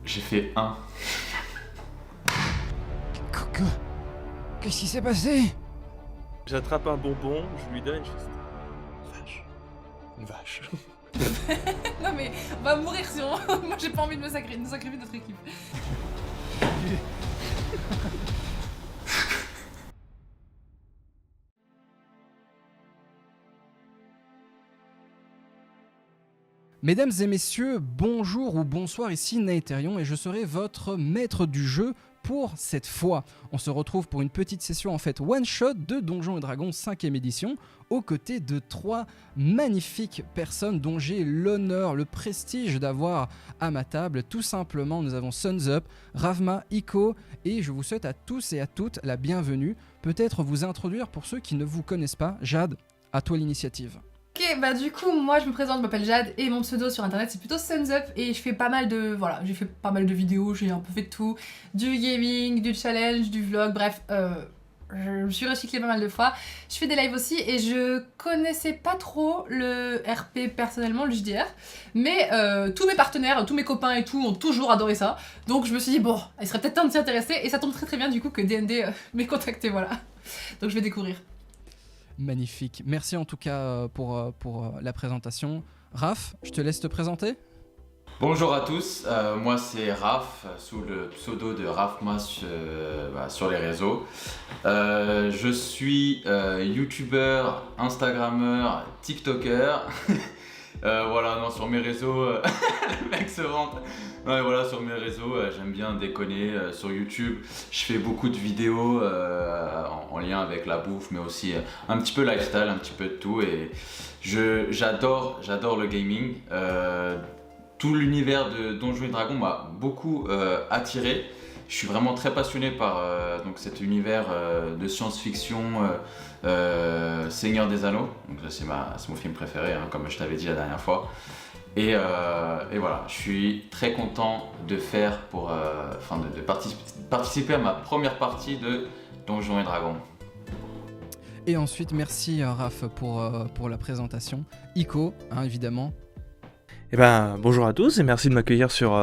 J'ai fait 1. Qu'est-ce qui s'est passé? J'attrape un bonbon, je lui donne, je fais une vache. Non mais on va mourir si on... Moi j'ai pas envie de nous sacrifier notre équipe. Mesdames et messieurs, bonjour ou bonsoir, ici Naetherion et je serai votre maître du jeu pour cette fois. On se retrouve pour une petite session en fait one-shot de Donjons & Dragons 5ème édition aux côtés de 3 magnifiques personnes dont j'ai l'honneur, le prestige d'avoir à ma table. Tout simplement, nous avons Suns Up, Ravma, Iko et je vous souhaite à tous et à toutes la bienvenue. Peut-être vous introduire pour ceux qui ne vous connaissent pas. Jade, à toi l'initiative. Ok, bah du coup, moi je me présente, je m'appelle Jade et mon pseudo sur internet c'est plutôt Suns Up et je fais pas mal de... Voilà, j'ai fait pas mal de vidéos, j'ai un peu fait de tout. Du gaming, du challenge, du vlog, bref, je me suis recyclée pas mal de fois. Je fais des lives aussi et je connaissais pas trop le RP personnellement, le JDR, mais tous mes partenaires, tous mes copains et tout ont toujours adoré ça. Donc je me suis dit, bon, il serait peut-être temps de s'y intéresser et ça tombe très très bien du coup que DND m'ait contacté, voilà. Donc je vais découvrir. Magnifique. Merci en tout cas pour la présentation. Raph, je te laisse te présenter. Bonjour à tous, moi c'est Raph, sous le pseudo de Raphma sur les réseaux. Je suis youtubeur, instagrammeur, tiktoker. Voilà, non, sur mes réseaux, le mec se vante. Ouais, voilà, sur mes réseaux, j'aime bien déconner. Sur YouTube, je fais beaucoup de vidéos en lien avec la bouffe, mais aussi un petit peu lifestyle, un petit peu de tout. Et j'adore le gaming. Tout l'univers de Donjons & Dragons m'a beaucoup attiré. Je suis vraiment très passionné par donc cet univers de science-fiction, Seigneur des Anneaux. Donc c'est mon film préféré, hein, comme je t'avais dit la dernière fois. Et voilà, je suis très content de faire de participer à ma première partie de Donjons & Dragons. Et ensuite, merci Raph pour la présentation. Iko, hein, évidemment. Eh ben, bonjour à tous et merci de m'accueillir sur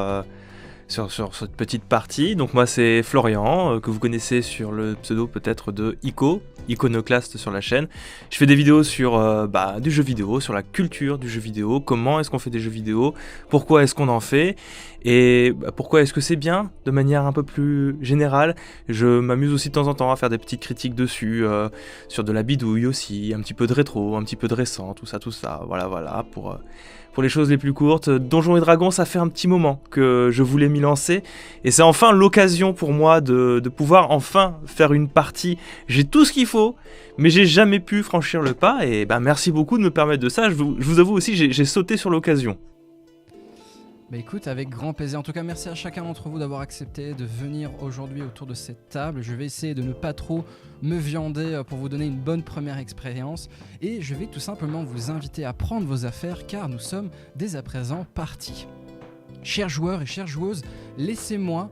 cette petite partie. Donc moi c'est Florian, que vous connaissez sur le pseudo peut-être de Iko, Iconoclast sur la chaîne. Je fais des vidéos sur du jeu vidéo, sur la culture du jeu vidéo, comment est-ce qu'on fait des jeux vidéo, pourquoi est-ce qu'on en fait, et pourquoi est-ce que c'est bien, de manière un peu plus générale. Je m'amuse aussi de temps en temps à faire des petites critiques dessus, sur de la bidouille aussi, un petit peu de rétro, un petit peu de récent, tout ça, voilà, pour les choses les plus courtes. Donjons & Dragons, ça fait un petit moment que je voulais m'y lancer, et c'est enfin l'occasion pour moi de pouvoir enfin faire une partie. J'ai tout ce qu'il faut, mais j'ai jamais pu franchir le pas, et merci beaucoup de me permettre de ça. Je vous avoue aussi, j'ai sauté sur l'occasion. Bah écoute, avec grand plaisir. En tout cas, merci à chacun d'entre vous d'avoir accepté de venir aujourd'hui autour de cette table. Je vais essayer de ne pas trop me viander pour vous donner une bonne première expérience. Et je vais tout simplement vous inviter à prendre vos affaires car nous sommes dès à présent partis. Chers joueurs et chères joueuses, laissez-moi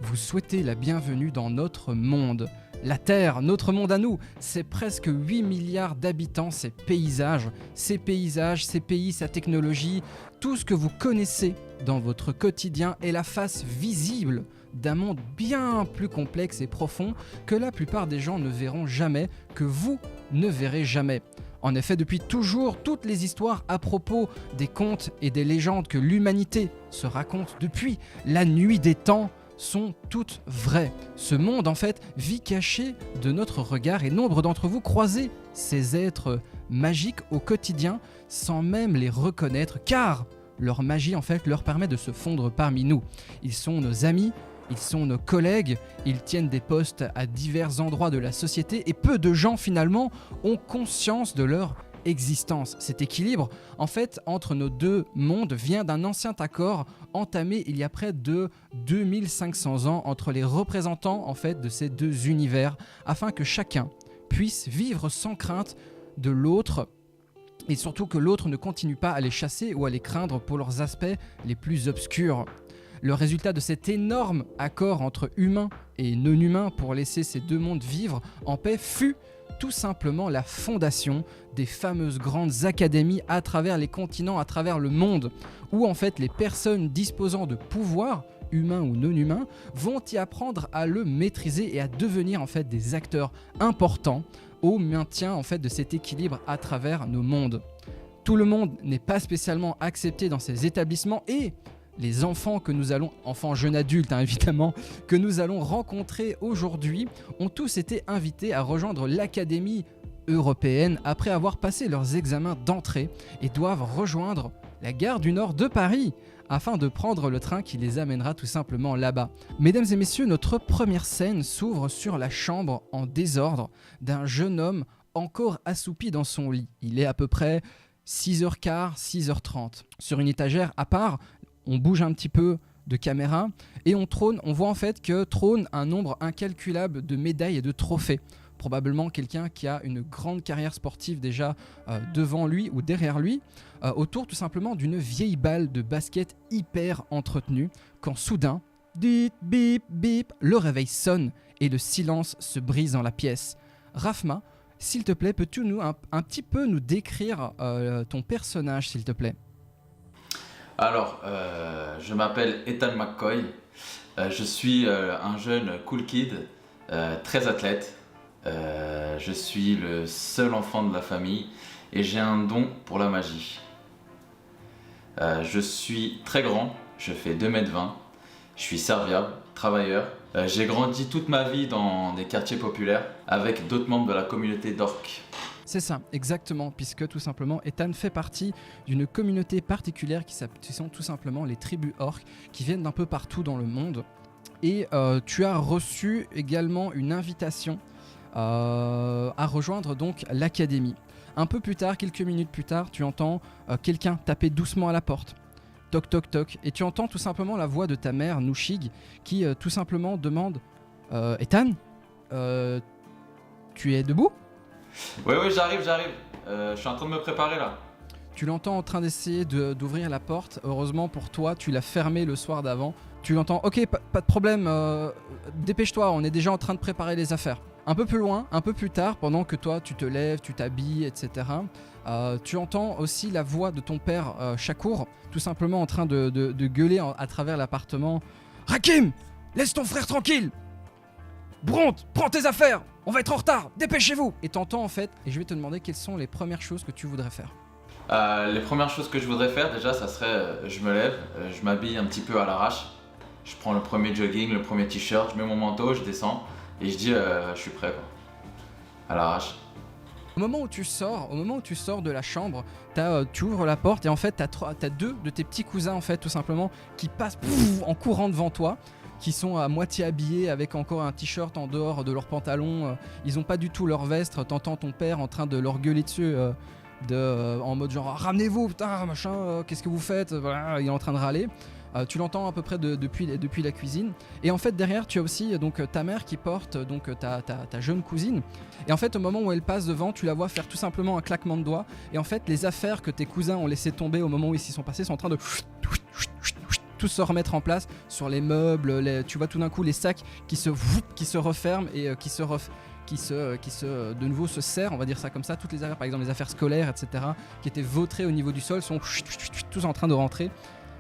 vous souhaiter la bienvenue dans notre monde. La Terre, notre monde à nous, c'est presque 8 milliards d'habitants, ces paysages, ces pays, sa technologie, tout ce que vous connaissez dans votre quotidien est la face visible d'un monde bien plus complexe et profond que la plupart des gens ne verront jamais, que vous ne verrez jamais. En effet, depuis toujours, toutes les histoires à propos des contes et des légendes que l'humanité se raconte depuis la nuit des temps sont toutes vraies. Ce monde, en fait, vit caché de notre regard et nombre d'entre vous croisez ces êtres magiques au quotidien sans même les reconnaître, car leur magie, en fait, leur permet de se fondre parmi nous. Ils sont nos amis, ils sont nos collègues, ils tiennent des postes à divers endroits de la société et peu de gens, finalement, ont conscience de leur existence. Cet équilibre, en fait, entre nos deux mondes vient d'un ancien accord entamé il y a près de 2500 ans entre les représentants, en fait, de ces deux univers, afin que chacun puisse vivre sans crainte de l'autre, et surtout que l'autre ne continue pas à les chasser ou à les craindre pour leurs aspects les plus obscurs. Le résultat de cet énorme accord entre humains et non-humains pour laisser ces deux mondes vivre en paix fut tout simplement la fondation des fameuses grandes académies à travers les continents, à travers le monde, où en fait les personnes disposant de pouvoir humains ou non humains, vont y apprendre à le maîtriser et à devenir en fait des acteurs importants au maintien en fait de cet équilibre à travers nos mondes. Tout le monde n'est pas spécialement accepté dans ces établissements et les enfants que nous allons, enfants jeunes adultes évidemment, que nous allons rencontrer aujourd'hui ont tous été invités à rejoindre l'Académie européenne après avoir passé leurs examens d'entrée et doivent rejoindre la gare du Nord de Paris afin de prendre le train qui les amènera tout simplement là-bas. Mesdames et messieurs, notre première scène s'ouvre sur la chambre en désordre d'un jeune homme encore assoupi dans son lit. Il est à peu près 6h15, 6h30. Sur une étagère à part, on bouge un petit peu de caméra et on voit en fait que trône un nombre incalculable de médailles et de trophées. Probablement quelqu'un qui a une grande carrière sportive déjà devant lui ou derrière lui, autour tout simplement d'une vieille balle de basket hyper entretenue, quand soudain, bip bip bip, le réveil sonne et le silence se brise dans la pièce. Rafma, s'il te plaît, peux-tu un petit peu nous décrire ton personnage, s'il te plaît ? Alors, je m'appelle Ethan McCoy, je suis un jeune cool kid, très athlète. Je suis le seul enfant de la famille et j'ai un don pour la magie. Je suis très grand, je fais 2m20, je suis serviable, travailleur. J'ai grandi toute ma vie dans des quartiers populaires avec d'autres membres de la communauté d'orques. C'est ça, exactement, puisque tout simplement Ethan fait partie d'une communauté particulière qui sont tout simplement les tribus orques qui viennent d'un peu partout dans le monde. Et tu as reçu également une invitation à rejoindre donc l'académie. Un peu plus tard, quelques minutes plus tard, tu entends quelqu'un taper doucement à la porte. Toc toc toc. Et tu entends tout simplement la voix de ta mère, Nushig, qui tout simplement demande Ethan, tu es debout ? Oui, j'arrive. Je suis en train de me préparer là. Tu l'entends en train d'essayer d'ouvrir la porte. Heureusement pour toi, tu l'as fermée le soir d'avant. Tu l'entends, ok, pas de problème, dépêche-toi, on est déjà en train de préparer les affaires. Un peu plus loin, un peu plus tard, pendant que toi tu te lèves, tu t'habilles, etc., tu entends aussi la voix de ton père Shakur, tout simplement en train de gueuler à travers l'appartement. Rakim, laisse ton frère tranquille. Bronte, prends tes affaires, on va être en retard, dépêchez-vous. Et t'entends en fait, et je vais te demander quelles sont les premières choses que tu voudrais faire. Les premières choses que je voudrais faire déjà, ça serait, je me lève, je m'habille un petit peu à l'arrache. Je prends le premier jogging, le premier t-shirt, je mets mon manteau, je descends et je dis je suis prêt quoi. À l'arrache. Au moment où tu sors de la chambre, tu ouvres la porte et en fait t'as deux de tes petits cousins en fait tout simplement qui passent en courant devant toi, qui sont à moitié habillés avec encore un t-shirt en dehors de leur pantalon. Ils ont pas du tout leur veste. T'entends ton père en train de leur gueuler dessus en mode genre ramenez-vous putain machin, qu'est-ce que vous faites, voilà, il est en train de râler. Tu l'entends à peu près depuis la cuisine. Et en fait derrière tu as aussi donc ta mère qui porte donc ta jeune cousine. Et en fait au moment où elle passe devant, tu la vois faire tout simplement un claquement de doigts. Et en fait les affaires que tes cousins ont laissé tomber au moment où ils s'y sont passés sont en train de tous se remettre en place sur les meubles. Tu vois tout d'un coup les sacs qui se referment et qui de nouveau se serrent, on va dire ça comme ça. Toutes les affaires, par exemple les affaires scolaires, etc., qui étaient vautrées au niveau du sol, sont tous en train de rentrer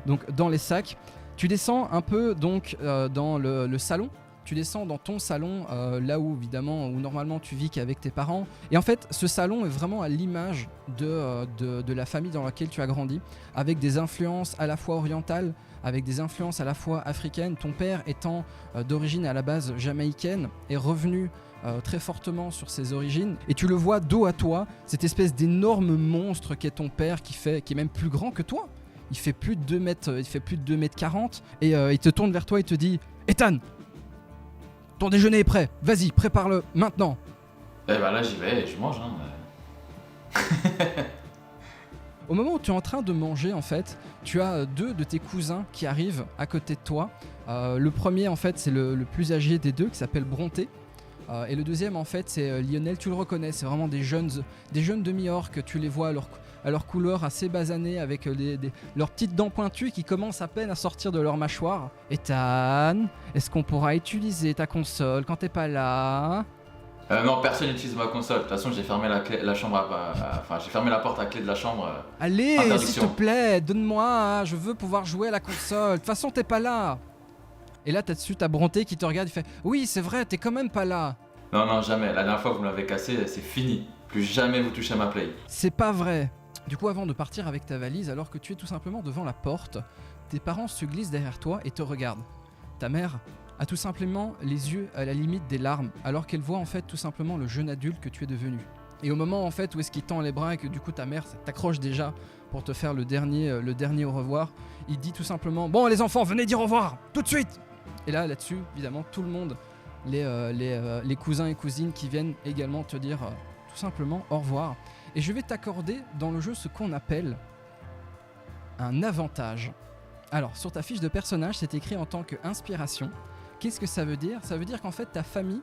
donc dans les sacs. Tu descends un peu donc dans le salon. Tu descends dans ton salon, là où évidemment où normalement tu vis qu'avec tes parents. Et en fait, ce salon est vraiment à l'image de la famille dans laquelle tu as grandi, avec des influences à la fois orientales, avec des influences à la fois africaines. Ton père étant d'origine à la base jamaïcaine, est revenu très fortement sur ses origines. Et tu le vois dos à toi, cette espèce d'énorme monstre qu'est ton père, qui est même plus grand que toi. Il fait plus de 2 mètres, il fait plus de 2m40 et il te tourne vers toi et te dit Ethan, ton déjeuner est prêt, vas-y, prépare-le maintenant. Eh ben là j'y vais et je mange Au moment où tu es en train de manger en fait, tu as 2 de tes cousins qui arrivent à côté de toi. Le premier en fait c'est le plus âgé des 2 qui s'appelle Bronté. Et le deuxième en fait c'est Lionel, tu le reconnais, c'est vraiment des jeunes demi-orques, tu les vois à leur couleur assez basanée avec leurs petites dents pointues qui commencent à peine à sortir de leur mâchoire. Ethan, est-ce qu'on pourra utiliser ta console quand t'es pas là ? Non, personne n'utilise ma console. De toute façon, j'ai fermé j'ai fermé la porte à clé de la chambre. Allez, s'il te plaît, donne-moi, je veux pouvoir jouer à la console. De toute façon, t'es pas là. Et là, t'as dessus ta Bronté qui te regarde, il fait « Oui, c'est vrai, t'es quand même pas là !» Non, jamais. La dernière fois que vous me l'avez cassé, c'est fini. Plus jamais vous touchez à ma Play. C'est pas vrai. Du coup, avant de partir avec ta valise, alors que tu es tout simplement devant la porte, tes parents se glissent derrière toi et te regardent. Ta mère a tout simplement les yeux à la limite des larmes, alors qu'elle voit en fait tout simplement le jeune adulte que tu es devenu. Et au moment en fait où est-ce qu'il tend les bras et que du coup ta mère t'accroche déjà pour te faire le dernier au revoir, il dit tout simplement « Bon les enfants, venez dire au revoir, tout de suite !» Et là-dessus, évidemment, tout le monde, les cousins et cousines qui viennent également te dire tout simplement au revoir. Et je vais t'accorder dans le jeu ce qu'on appelle un avantage. Alors, sur ta fiche de personnage, c'est écrit en tant qu'inspiration. Qu'est-ce que ça veut dire ? Ça veut dire qu'en fait, ta famille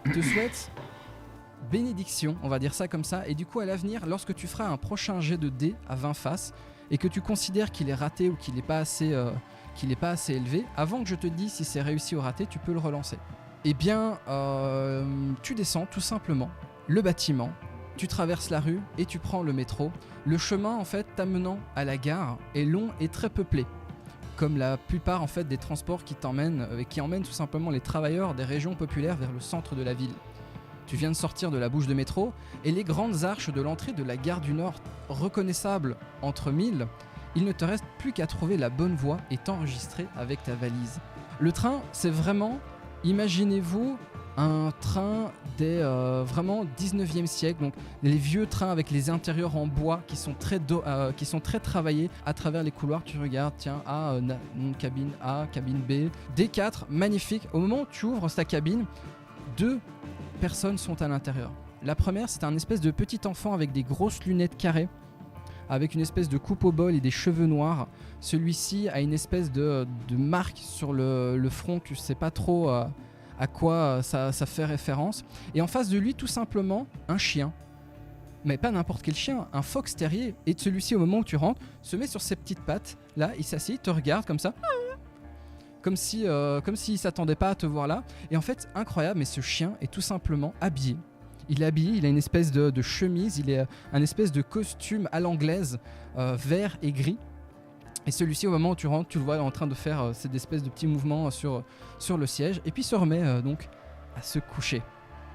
te souhaite bénédiction, on va dire ça comme ça, et du coup, à l'avenir, lorsque tu feras un prochain jet de dés à 20 faces, et que tu considères qu'il est raté ou qu'il n'est pas assez élevé, avant que je te dise si c'est réussi ou raté, tu peux le relancer. Eh bien, tu descends tout simplement le bâtiment, tu traverses la rue et tu prends le métro. Le chemin, en fait, t'amenant à la gare est long et très peuplé, comme la plupart en fait des transports qui emmènent tout simplement les travailleurs des régions populaires vers le centre de la ville. Tu viens de sortir de la bouche de métro et les grandes arches de l'entrée de la gare du Nord, reconnaissables entre mille, il ne te reste plus qu'à trouver la bonne voie et t'enregistrer avec ta valise. Le train, c'est vraiment, imaginez-vous, un train des vraiment 19e siècle, donc les vieux trains avec les intérieurs en bois qui sont très travaillés. À travers les couloirs, tu regardes, tiens, cabine A, cabine B, D4, magnifique. Au moment où tu ouvres ta cabine, 2 personnes sont à l'intérieur. La première, c'est un espèce de petit enfant avec des grosses lunettes carrées, avec une espèce de coupe au bol et des cheveux noirs. Celui-ci a une espèce de marque sur le front, tu sais pas trop à quoi ça fait référence. Et en face de lui, tout simplement, un chien. Mais pas n'importe quel chien, un fox terrier. Et celui-ci, au moment où tu rentres, se met sur ses petites pattes. Là, il s'assied, te regarde comme ça. Comme s'il s'attendait pas à te voir là. Et en fait, incroyable, mais ce chien est tout simplement habillé. Il est habillé, il a une espèce de chemise, il est un espèce de costume à l'anglaise, vert et gris. Et celui-ci, au moment où tu rentres, tu le vois en train de faire cette espèce de petits mouvements sur le siège. Et puis se remet donc à se coucher.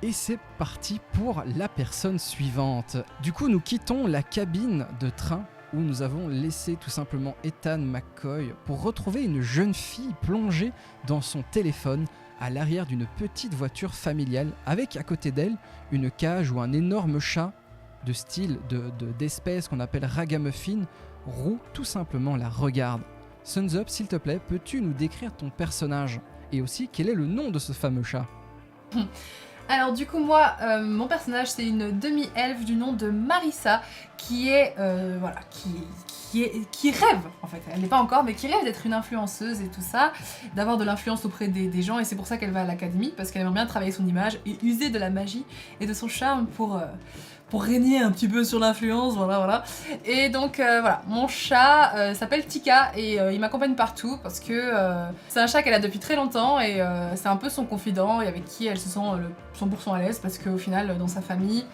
Et c'est parti pour la personne suivante. Du coup, nous quittons la cabine de train où nous avons laissé tout simplement Ethan McCoy pour retrouver une jeune fille plongée dans son téléphone à l'arrière d'une petite voiture familiale avec à côté d'elle une cage où un énorme chat de style d'espèce qu'on appelle ragamuffin roux tout simplement la regarde. Suns Up, s'il te plaît, peux-tu nous décrire ton personnage et aussi quel est le nom de ce fameux chat ? Alors du coup moi, mon personnage c'est une demi-elfe du nom de Marissa qui est, qui rêve en fait, elle n'est pas encore mais qui rêve d'être une influenceuse et tout ça, d'avoir de l'influence auprès des gens et c'est pour ça qu'elle va à l'académie parce qu'elle aimerait bien travailler son image et user de la magie et de son charme pour régner un petit peu sur l'influence, voilà. Et donc voilà, mon chat s'appelle Tika et il m'accompagne partout parce que c'est un chat qu'elle a depuis très longtemps et c'est un peu son confident et avec qui elle se sent 100% à l'aise parce qu'au final, dans sa famille,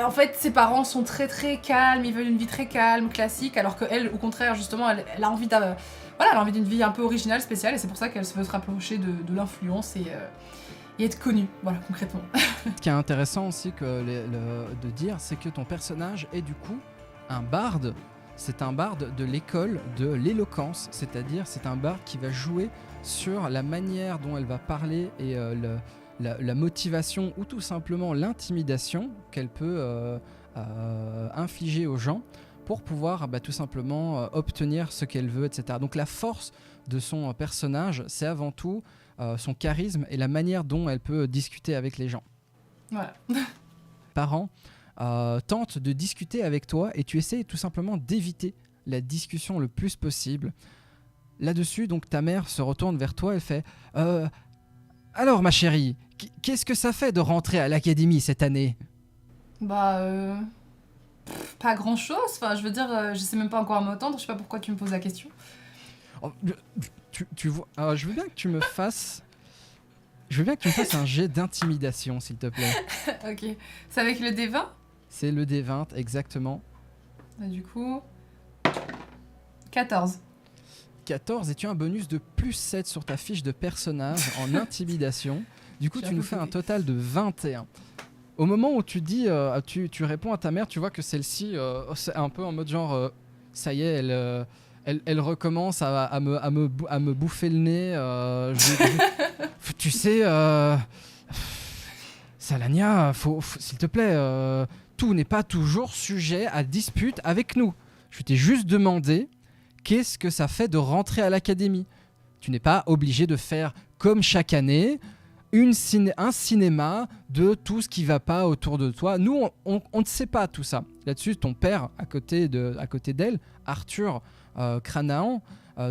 en fait, ses parents sont très très calmes, ils veulent une vie très calme, classique, alors qu'elle, au contraire, justement, elle a envie d'une vie un peu originale, spéciale et c'est pour ça qu'elle se veut se rapprocher de l'influence et être connue, voilà, concrètement. Ce qui est intéressant aussi de dire, c'est que ton personnage est du coup un barde. C'est un barde de l'école de l'éloquence, c'est-à-dire c'est un barde qui va jouer sur la manière dont elle va parler et la motivation ou tout simplement l'intimidation qu'elle peut infliger aux gens pour pouvoir tout simplement obtenir ce qu'elle veut, etc. Donc la force de son personnage, c'est avant tout son charisme et la manière dont elle peut discuter avec les gens. Voilà. Parents tentent de discuter avec toi et tu essaies tout simplement d'éviter la discussion le plus possible. Là-dessus, donc ta mère se retourne vers toi et fait alors ma chérie, qu'est-ce que ça fait de rentrer à l'académie cette année ? Pas grand-chose, enfin je veux dire, je sais même pas encore à m'entendre, je sais pas pourquoi tu me poses la question. Oh, tu vois, je veux bien que tu me fasses un jet d'intimidation, s'il te plaît. Ok. C'est avec le D20 ? C'est le D20, exactement. Du coup... 14. 14 et tu as un bonus de plus 7 sur ta fiche de personnage en intimidation. Du coup, tu nous fais un total de 21. Au moment où tu dis, tu réponds à ta mère, tu vois que celle-ci, c'est un peu en mode genre, ça y est, elle recommence à me bouffer le nez. Tu sais, Salania, s'il te plaît, tout n'est pas toujours sujet à dispute avec nous. Je t'ai juste demandé qu'est-ce que ça fait de rentrer à l'académie. Tu n'es pas obligé de faire comme chaque année un cinéma de tout ce qui va pas autour de toi. Nous, on ne sait pas tout ça. Là-dessus, ton père, à côté d'elle, Arthur Cranaan,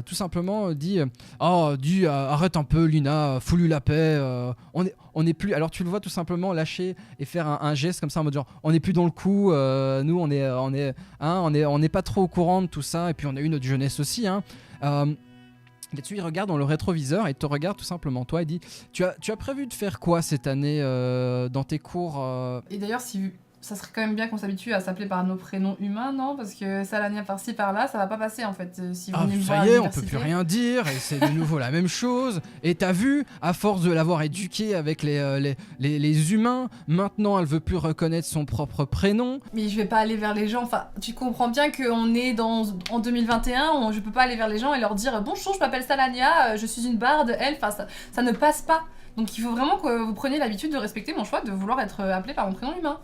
tout simplement dit arrête un peu, Lina, fous-lui la paix. On est plus. Alors tu le vois tout simplement lâcher et faire un geste comme ça en mode genre on n'est plus dans le coup. Nous, on n'est pas trop au courant de tout ça. Et puis on a eu notre jeunesse aussi. Là-dessus, il regarde dans le rétroviseur et te regarde tout simplement. Toi, il dit tu as prévu de faire quoi cette année dans tes cours Et d'ailleurs, ça serait quand même bien qu'on s'habitue à s'appeler par nos prénoms humains, non? Parce que Salania par-ci par-là, ça va pas passer en fait. Si vous venez me voir à ça y est, on l'université. peut plus rien dire et c'est de nouveau la même chose. Et t'as vu, à force de l'avoir éduquée avec les humains, maintenant elle veut plus reconnaître son propre prénom. Mais je vais pas aller vers les gens. Enfin, tu comprends bien qu'on est en 2021, je peux pas aller vers les gens et leur dire bonjour, je m'appelle Salania, je suis une barde, elfe. Enfin, ça ne passe pas. Donc il faut vraiment que vous preniez l'habitude de respecter mon choix de vouloir être appelé par mon prénom humain.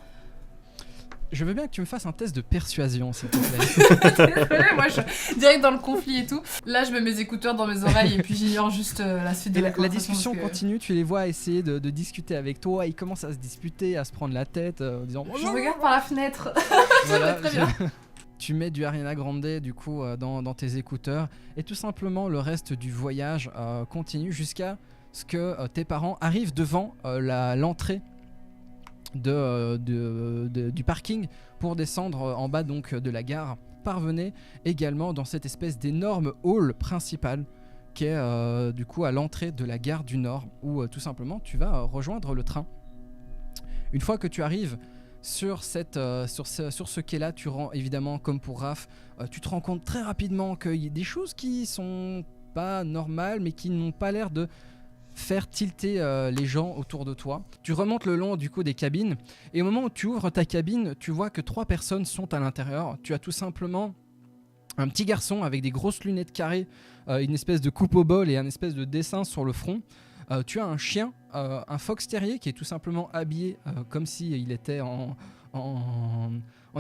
Je veux bien que tu me fasses un test de persuasion, s'il te plaît. Désolée, moi je direct dans le conflit et tout. Là, je mets mes écouteurs dans mes oreilles et puis j'ignore juste la suite de la conversation. La discussion continue, tu les vois essayer de discuter avec toi. Ils commencent à se disputer, à se prendre la tête en disant je regarde par la fenêtre. Voilà, très bien. Tu mets du Ariana Grande du coup dans tes écouteurs et tout simplement le reste du voyage continue jusqu'à ce que tes parents arrivent devant l'entrée du parking pour descendre en bas donc de la gare. Parvenez également dans cette espèce d'énorme hall principal qui est du coup à l'entrée de la gare du Nord où tout simplement tu vas rejoindre le train. Une fois que tu arrives sur ce quai-là, tu rends évidemment comme pour Raph, tu te rends compte très rapidement qu'il y a des choses qui sont pas normales mais qui n'ont pas l'air de faire tilter les gens autour de toi. Tu remontes le long du coup des cabines et au moment où tu ouvres ta cabine, tu vois que 3 personnes sont à l'intérieur. Tu as tout simplement un petit garçon avec des grosses lunettes carrées, une espèce de coupe au bol et un espèce de dessin sur le front. Tu as un chien, un fox terrier qui est tout simplement habillé comme s'il était en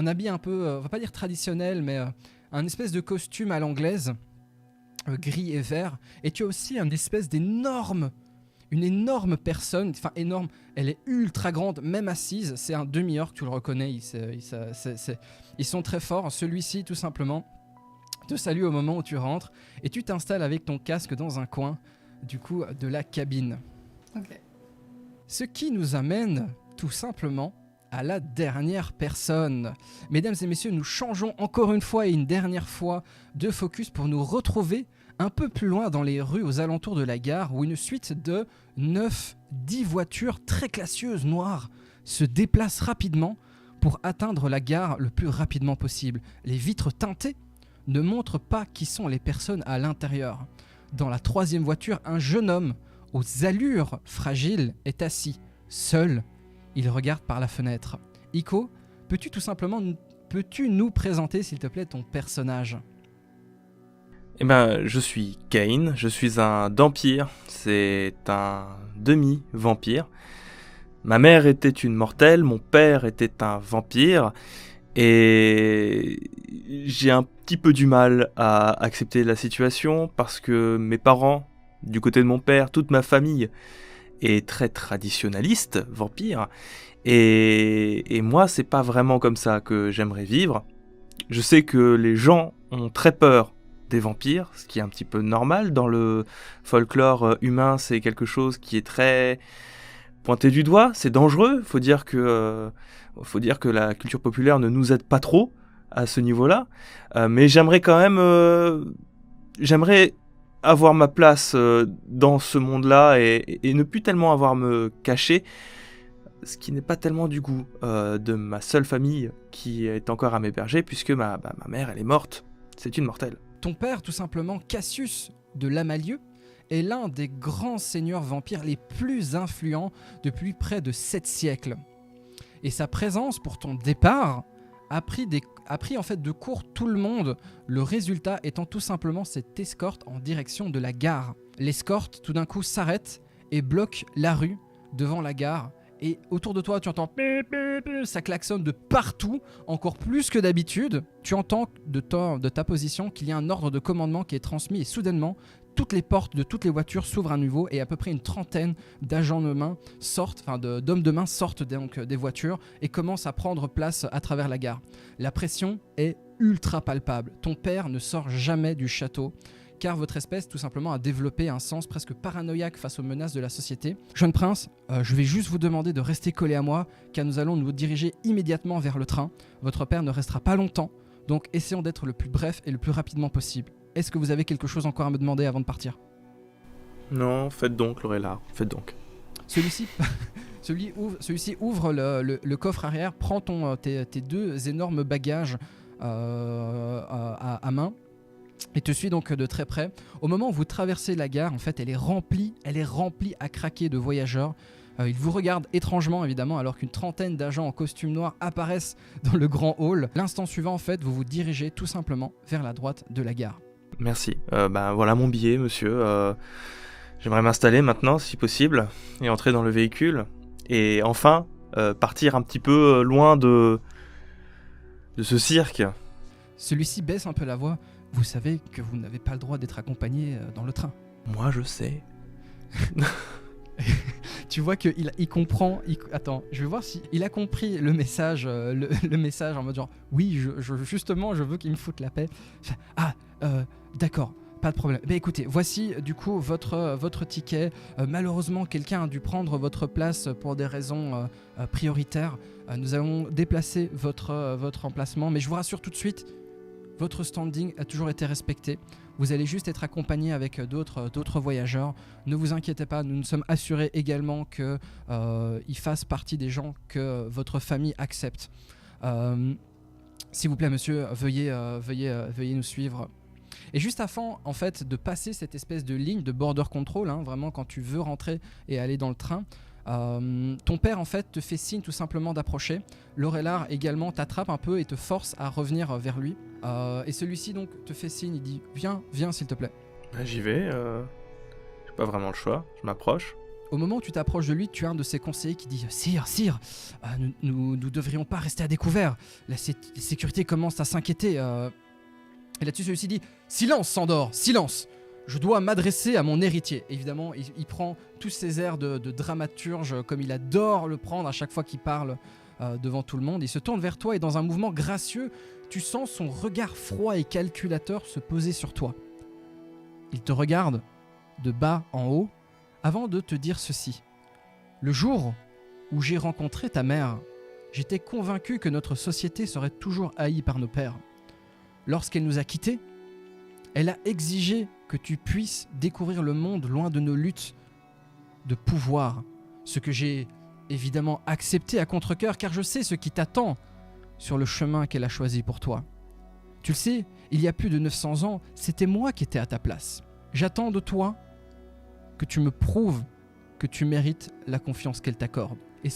habit un peu, on va pas dire traditionnel, mais un espèce de costume à l'anglaise, gris et vert. Et tu as aussi une espèce une énorme personne, enfin énorme, elle est ultra grande, même assise, c'est un demi-orc, tu le reconnais, ils sont très forts. Celui-ci tout simplement te salue au moment où tu rentres et tu t'installes avec ton casque dans un coin du coup de la cabine. Ok. Ce qui nous amène tout simplement à la dernière personne. Mesdames et messieurs, nous changeons encore une fois et une dernière fois de focus pour nous retrouver un peu plus loin dans les rues aux alentours de la gare où une suite de 9-10 voitures très classieuses noires se déplacent rapidement pour atteindre la gare le plus rapidement possible. Les vitres teintées ne montrent pas qui sont les personnes à l'intérieur. Dans la 3e voiture, un jeune homme aux allures fragiles est assis, seul. Il regarde par la fenêtre. Iko, peux-tu nous présenter s'il te plaît ton personnage ? Eh ben, je suis Cain, je suis un vampire, c'est un demi-vampire. Ma mère était une mortelle, mon père était un vampire, et j'ai un petit peu du mal à accepter la situation parce que mes parents, du côté de mon père, toute ma famille est très traditionnaliste, vampire, et moi c'est pas vraiment comme ça que j'aimerais vivre. Je sais que les gens ont très peur des vampires, ce qui est un petit peu normal dans le folklore humain, c'est quelque chose qui est très pointé du doigt, c'est dangereux, faut dire que la culture populaire ne nous aide pas trop à ce niveau-là, mais j'aimerais quand même j'aimerais avoir ma place dans ce monde-là et ne plus tellement avoir à me cacher, ce qui n'est pas tellement du goût de ma seule famille qui est encore à m'héberger puisque ma mère elle est morte, c'est une mortelle. Ton père, tout simplement, Cassius de Lamalieu, est l'un des grands seigneurs vampires les plus influents depuis près de 7 siècles. Et sa présence pour ton départ a pris en fait de court tout le monde, le résultat étant tout simplement cette escorte en direction de la gare. L'escorte tout d'un coup s'arrête et bloque la rue devant la gare, et autour de toi tu entends ça klaxonne de partout, encore plus que d'habitude. Tu entends de ta position qu'il y a un ordre de commandement qui est transmis, et soudainement toutes les portes de toutes les voitures s'ouvrent à nouveau et à peu près une trentaine d'agents de main d'hommes de main sortent donc des voitures et commencent à prendre place à travers la gare. La pression est ultra palpable. Ton père ne sort jamais du château car votre espèce tout simplement a développé un sens presque paranoïaque face aux menaces de la société. Jeune prince, je vais juste vous demander de rester collé à moi car nous allons nous diriger immédiatement vers le train. Votre père ne restera pas longtemps, donc essayons d'être le plus bref et le plus rapidement possible. Est-ce que vous avez quelque chose encore à me demander avant de partir ? Non, faites donc, Lorella, faites donc. Celui-ci ouvre le coffre arrière, prend tes 2 énormes bagages à main et te suit donc de très près. Au moment où vous traversez la gare, en fait, elle est remplie à craquer de voyageurs. Ils vous regardent étrangement, évidemment, alors qu'une trentaine d'agents en costume noir apparaissent dans le grand hall. L'instant suivant, en fait, vous vous dirigez tout simplement vers la droite de la gare. Merci. Voilà mon billet, monsieur. J'aimerais m'installer maintenant, si possible, et entrer dans le véhicule. Et enfin, partir un petit peu loin de ce cirque. Celui-ci baisse un peu la voix. Vous savez que vous n'avez pas le droit d'être accompagné dans le train. Moi, je sais. Tu vois qu'il comprend. Attends, je vais voir si il a compris le message, le message en mode genre oui, justement, je veux qu'il me foute la paix. D'accord, pas de problème. Écoutez, voici du coup votre ticket. Malheureusement, quelqu'un a dû prendre votre place pour des raisons prioritaires. Nous allons déplacer votre emplacement, mais je vous rassure tout de suite, votre standing a toujours été respecté. Vous allez juste être accompagné avec d'autres voyageurs. Ne vous inquiétez pas, nous nous sommes assurés également qu'ils fassent partie des gens que votre famille accepte. S'il vous plaît, monsieur, veuillez nous suivre. Et juste avant en fait, de passer cette espèce de ligne de border control, vraiment quand tu veux rentrer et aller dans le train, ton père en fait te fait signe tout simplement d'approcher. Lorellar également t'attrape un peu et te force à revenir vers lui. Et celui-ci donc te fait signe, il dit viens s'il te plaît. J'y vais, j'ai pas vraiment le choix, je m'approche. Au moment où tu t'approches de lui, tu as un de ses conseillers qui dit Sire, nous devrions pas rester à découvert. La sécurité commence à s'inquiéter. Et là-dessus celui-ci dit silence Sandor, silence. Je dois m'adresser à mon héritier. Évidemment, il prend tous ces airs de dramaturge comme il adore le prendre à chaque fois qu'il parle devant tout le monde. Il se tourne vers toi et dans un mouvement gracieux, tu sens son regard froid et calculateur se poser sur toi. Il te regarde de bas en haut avant de te dire ceci. Le jour où j'ai rencontré ta mère, j'étais convaincu que notre société serait toujours haïe par nos pères. Lorsqu'elle nous a quittés, elle a exigé que tu puisses découvrir le monde loin de nos luttes de pouvoir, ce que j'ai évidemment accepté à contre-cœur car je sais ce qui t'attend sur le chemin qu'elle a choisi pour toi. Tu le sais, il y a plus de 900 ans, c'était moi qui étais à ta place. J'attends de toi que tu me prouves que tu mérites la confiance qu'elle t'accorde. Et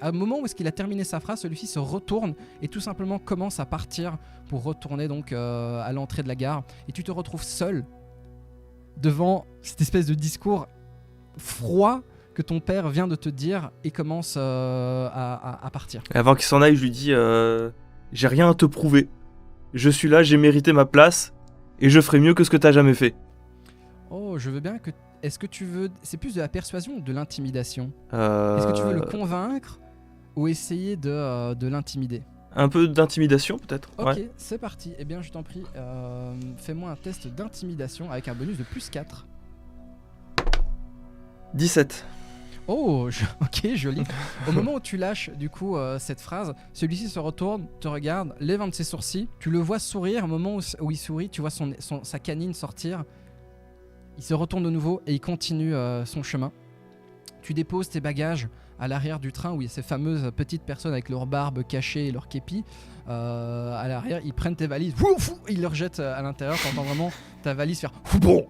à un moment où est-ce qu'il a terminé sa phrase, celui-ci se retourne et tout simplement commence à partir pour retourner donc à l'entrée de la gare. Et tu te retrouves seul devant cette espèce de discours froid que ton père vient de te dire et commence à partir. Et avant qu'il s'en aille, je lui dis j'ai rien à te prouver. Je suis là, j'ai mérité ma place et je ferai mieux que ce que t'as jamais fait. Oh, je veux bien que... Est-ce que tu veux... C'est plus de la persuasion ou de l'intimidation Est-ce que tu veux le convaincre ou essayer de l'intimider? Un peu d'intimidation peut-être. Ok, ouais. C'est parti. Eh bien, je t'en prie, fais-moi un test d'intimidation avec un bonus de plus 4. 17. Oh, ok, joli. Au moment où tu lâches du coup cette phrase, celui-ci se retourne, te regarde, lève un de ses sourcils. Tu le vois sourire. Au moment où il sourit, tu vois sa canine sortir. Il se retourne de nouveau et il continue son chemin. Tu déposes tes bagages à l'arrière du train où il y a ces fameuses petites personnes avec leur barbe cachée et leur képi. À l'arrière, ils prennent tes valises, ils les rejettent à l'intérieur. T'entends vraiment ta valise faire Foubon.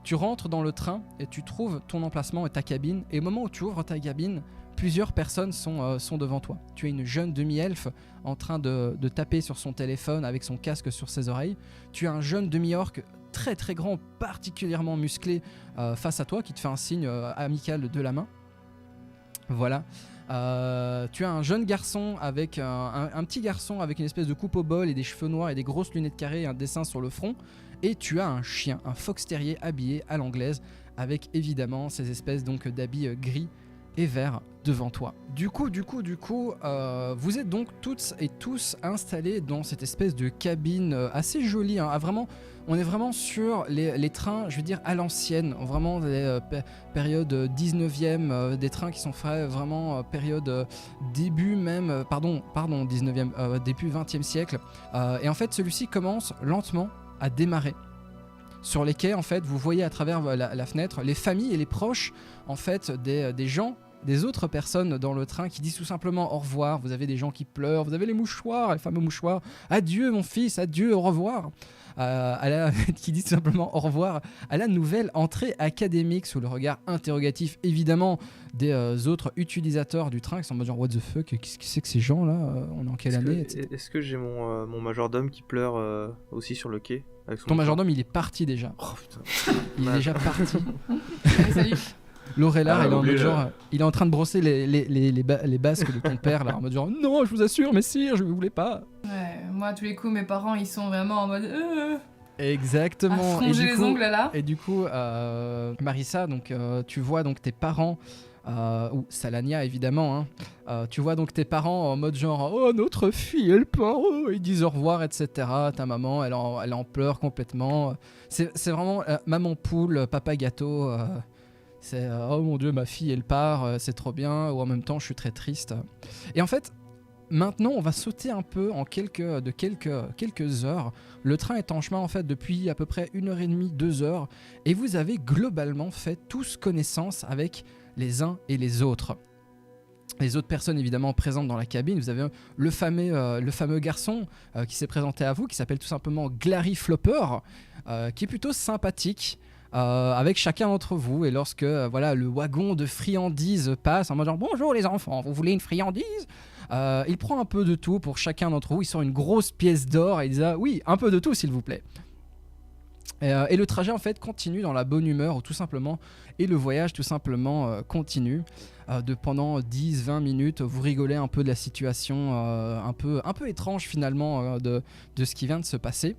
Tu rentres dans le train et tu trouves ton emplacement et ta cabine. Et au moment où tu ouvres ta cabine, plusieurs personnes sont devant toi. Tu as une jeune demi-elfe en train de taper sur son téléphone avec son casque sur ses oreilles. Tu as un jeune demi-orc très très grand, particulièrement musclé face à toi qui te fait un signe amical de la main. Voilà. Tu as un jeune garçon avec un petit garçon avec une espèce de coupe au bol et des cheveux noirs et des grosses lunettes carrées et un dessin sur le front. Et tu as un chien, un fox terrier habillé à l'anglaise avec évidemment ces espèces donc d'habits gris et verts devant toi. Du coup, vous êtes donc toutes et tous installés dans cette espèce de cabine assez jolie. Hein, on est vraiment sur les trains, je veux dire, à l'ancienne. Vraiment, les périodes 19e, des trains qui sont faits vraiment période début même, pardon, 19e, début 20e siècle. Et en fait, celui-ci commence lentement à démarrer. Sur les quais, en fait, vous voyez à travers la fenêtre les familles et les proches, en fait, des gens, des autres personnes dans le train qui disent tout simplement au revoir. Vous avez des gens qui pleurent, vous avez les mouchoirs, les fameux mouchoirs. Adieu mon fils, adieu, au revoir. Qui disent tout simplement au revoir à la nouvelle entrée académique sous le regard interrogatif évidemment des autres utilisateurs du train qui sont en mode genre what the fuck, qu'est-ce que c'est que ces gens là, on est en quelle année, etc. Est-ce que j'ai mon majordome qui pleure aussi sur le quai avec son Ton majordome il est parti déjà. Oh putain. Il est déjà parti. Allez, salut. L'Aurélard, il est en train de brosser les basques de ton père là, en mode genre non, je vous assure, messire, je ne voulais pas. Ouais, moi, à tous les coups, mes parents, ils sont vraiment en mode. Exactement. À fronger les ongles là. Et du coup, Marissa, donc tu vois donc tes parents, ou Salania évidemment, hein, tu vois donc tes parents en mode genre oh notre fille elle part, oh, ils disent au revoir etc. Ta maman elle en pleure complètement. C'est vraiment maman poule, papa gâteau. C'est oh mon dieu ma fille elle part, c'est trop bien, ou en même temps je suis très triste. Et en fait maintenant on va sauter un peu en quelques heures. Le train est en chemin en fait depuis à peu près 1h30, 2 heures, et vous avez globalement fait tous connaissance avec les uns et les autres. Les autres personnes évidemment présentes dans la cabine, vous avez le fameux garçon qui s'est présenté à vous, qui s'appelle tout simplement Glary Flopper, qui est plutôt sympathique. Avec chacun d'entre vous, et lorsque voilà, le wagon de friandises passe en mode genre bonjour les enfants, vous voulez une friandise, il prend un peu de tout pour chacun d'entre vous, il sort une grosse pièce d'or et il dit oui, un peu de tout s'il vous plaît. Et le trajet en fait continue dans la bonne humeur ou tout simplement, et le voyage tout simplement continue pendant 10-20 minutes. Vous rigolez un peu de la situation un peu étrange finalement de ce qui vient de se passer.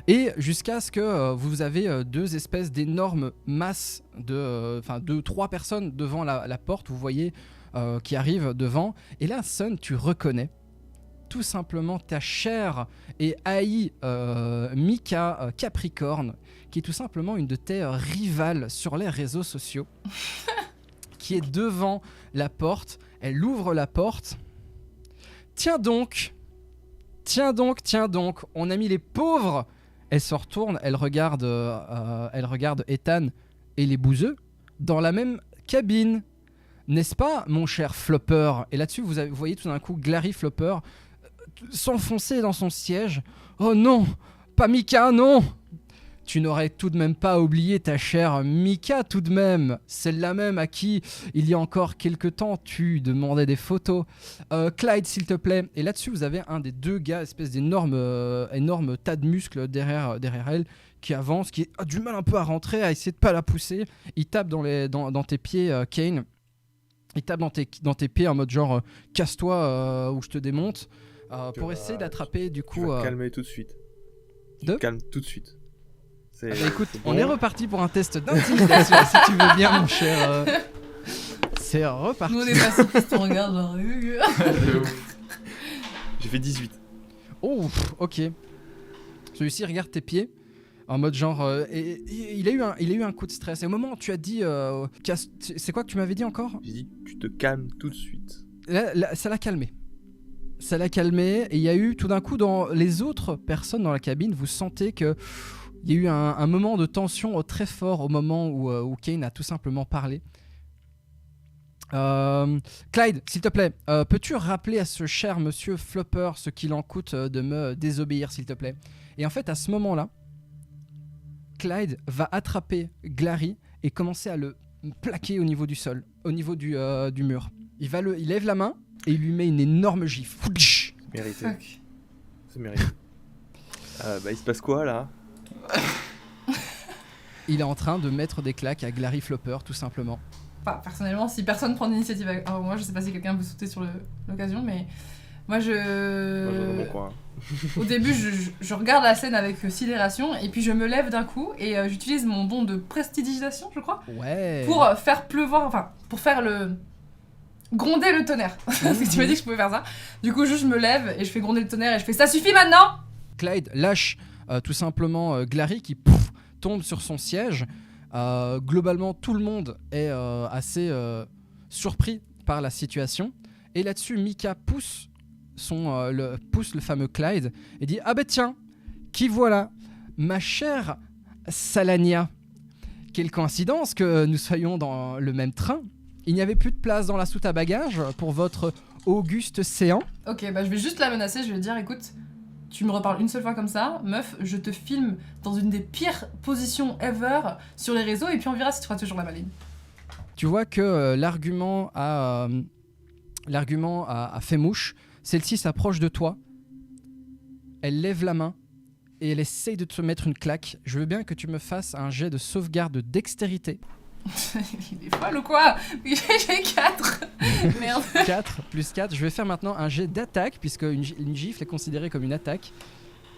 Et jusqu'à ce que vous avez deux espèces d'énormes masses de 3 personnes devant la porte, vous voyez, qui arrivent devant. Et là, Sun, tu reconnais tout simplement ta chère et haïe Mika Capricorne, qui est tout simplement une de tes rivales sur les réseaux sociaux, qui est devant la porte. Elle ouvre la porte. Tiens donc, on a mis les pauvres. Elle se retourne, elle regarde Ethan et les bouseux dans la même cabine. N'est-ce pas, mon cher Flopper? Et là-dessus, vous voyez tout d'un coup Glary Flopper s'enfoncer dans son siège. Oh non, pas Mika, non! Tu n'aurais tout de même pas oublié ta chère Mika, tout de même, celle-là même à qui, il y a encore quelques temps, tu demandais des photos. Clyde, s'il te plaît. Et là-dessus, vous avez un des deux gars, espèce d'énorme tas de muscles derrière elle, qui avance, qui a du mal un peu à rentrer, à essayer de pas la pousser. Il tape dans tes pieds, Kane. Il tape dans tes pieds en mode genre casse-toi ou je te démonte, pour essayer d'attraper du coup. Tu vas te calmer tout de suite. Tu te calmes tout de suite. Écoute, on est reparti pour un test d'intimidation si tu veux bien, mon cher. C'est reparti. Nous on est pacifistes, on regarde genre. J'ai fait 18. Oh, ok. Celui-ci regarde tes pieds en mode genre. Il a eu un coup de stress. Et au moment où tu as dit. C'est quoi que tu m'avais dit encore? J'ai dit tu te calmes tout de suite. Là, ça l'a calmé. Et il y a eu tout d'un coup dans les autres personnes dans la cabine, vous sentez que Il y a eu un moment de tension très fort au moment où Kane a tout simplement parlé. Clyde, s'il te plaît, peux-tu rappeler à ce cher monsieur Flopper ce qu'il en coûte de me désobéir, s'il te plaît? Et en fait, à ce moment-là, Clyde va attraper Glary et commencer à le plaquer au niveau du sol, au niveau du mur. Il lève la main et il lui met une énorme gifle. Mérité. Fuck. C'est mérité. Il se passe quoi là? Il est en train de mettre des claques à Glary Flopper, tout simplement. Enfin, personnellement, si personne prend l'initiative avec moi, je sais pas si quelqu'un veut sauter sur l'occasion, mais moi Moi, je vais dans mon coin. Au début, je regarde la scène avec sidération, et puis je me lève d'un coup, et j'utilise mon don de prestidigitation, je crois, Ouais. pour faire pleuvoir, enfin, pour faire gronder le tonnerre. Parce que tu m'as dit que je pouvais faire ça. Du coup, je me lève, et je fais gronder le tonnerre, et je fais « Ça suffit maintenant !» Clyde lâche tout simplement Glary qui tombe sur son siège. Globalement, tout le monde est assez surpris par la situation. Et là-dessus, Mika pousse le fameux Clyde et dit « Ah ben tiens, qui voilà, ma chère Salania. Quelle coïncidence que nous soyons dans le même train. Il n'y avait plus de place dans la soute à bagages pour votre auguste séant. » Ok, bah je vais juste la menacer, je vais lui dire « Écoute, tu me reparles une seule fois comme ça, meuf, je te filme dans une des pires positions ever sur les réseaux, et puis on verra si tu feras toujours la maline. » Tu vois que l'argument a fait mouche. Celle-ci s'approche de toi. Elle lève la main et elle essaye de te mettre une claque. Je veux bien que tu me fasses un jet de sauvegarde de dextérité. Il est folle ou quoi? J'ai 4. Merde. 4 plus 4. Je vais faire maintenant un jet d'attaque, puisque une gifle est considérée comme une attaque.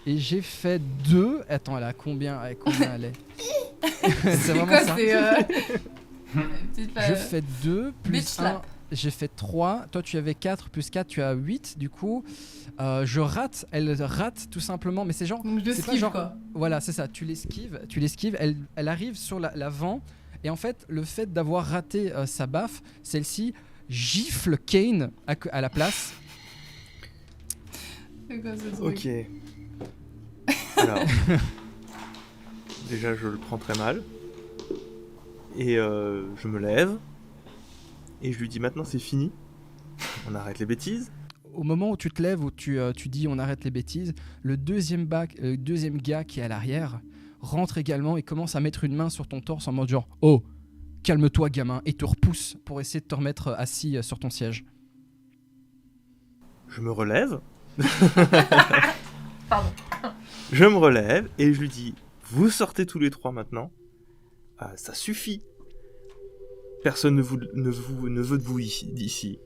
Et j'ai fait 2. Attends, elle a combien elle est C'est vraiment quoi, ça. Je fais 2 bitch plus 1. slap. J'ai fait 3. Toi, tu avais 4 plus 4, tu as 8. Du coup, je rate. Elle rate tout simplement. Mais c'est genre. Donc je c'est pas l'esquive genre- quoi. Voilà, c'est ça. Tu l'esquives. Elle arrive sur l'avant. Et en fait, le fait d'avoir raté sa baffe, celle-ci gifle Kane à la place. C'est quoi ce truc? Ok. Alors, déjà, je le prends très mal. Et je me lève. Et je lui dis maintenant, c'est fini. On arrête les bêtises. Au moment où tu te lèves, où tu dis on arrête les bêtises, le deuxième gars qui est à l'arrière rentre également et commence à mettre une main sur ton torse en mode genre « Oh, calme-toi gamin » et te repousse pour essayer de te remettre assis sur ton siège. Je me relève. Pardon. Je me relève et je lui dis, vous sortez tous les trois maintenant. Ça suffit. Personne ne veut de vous d'ici.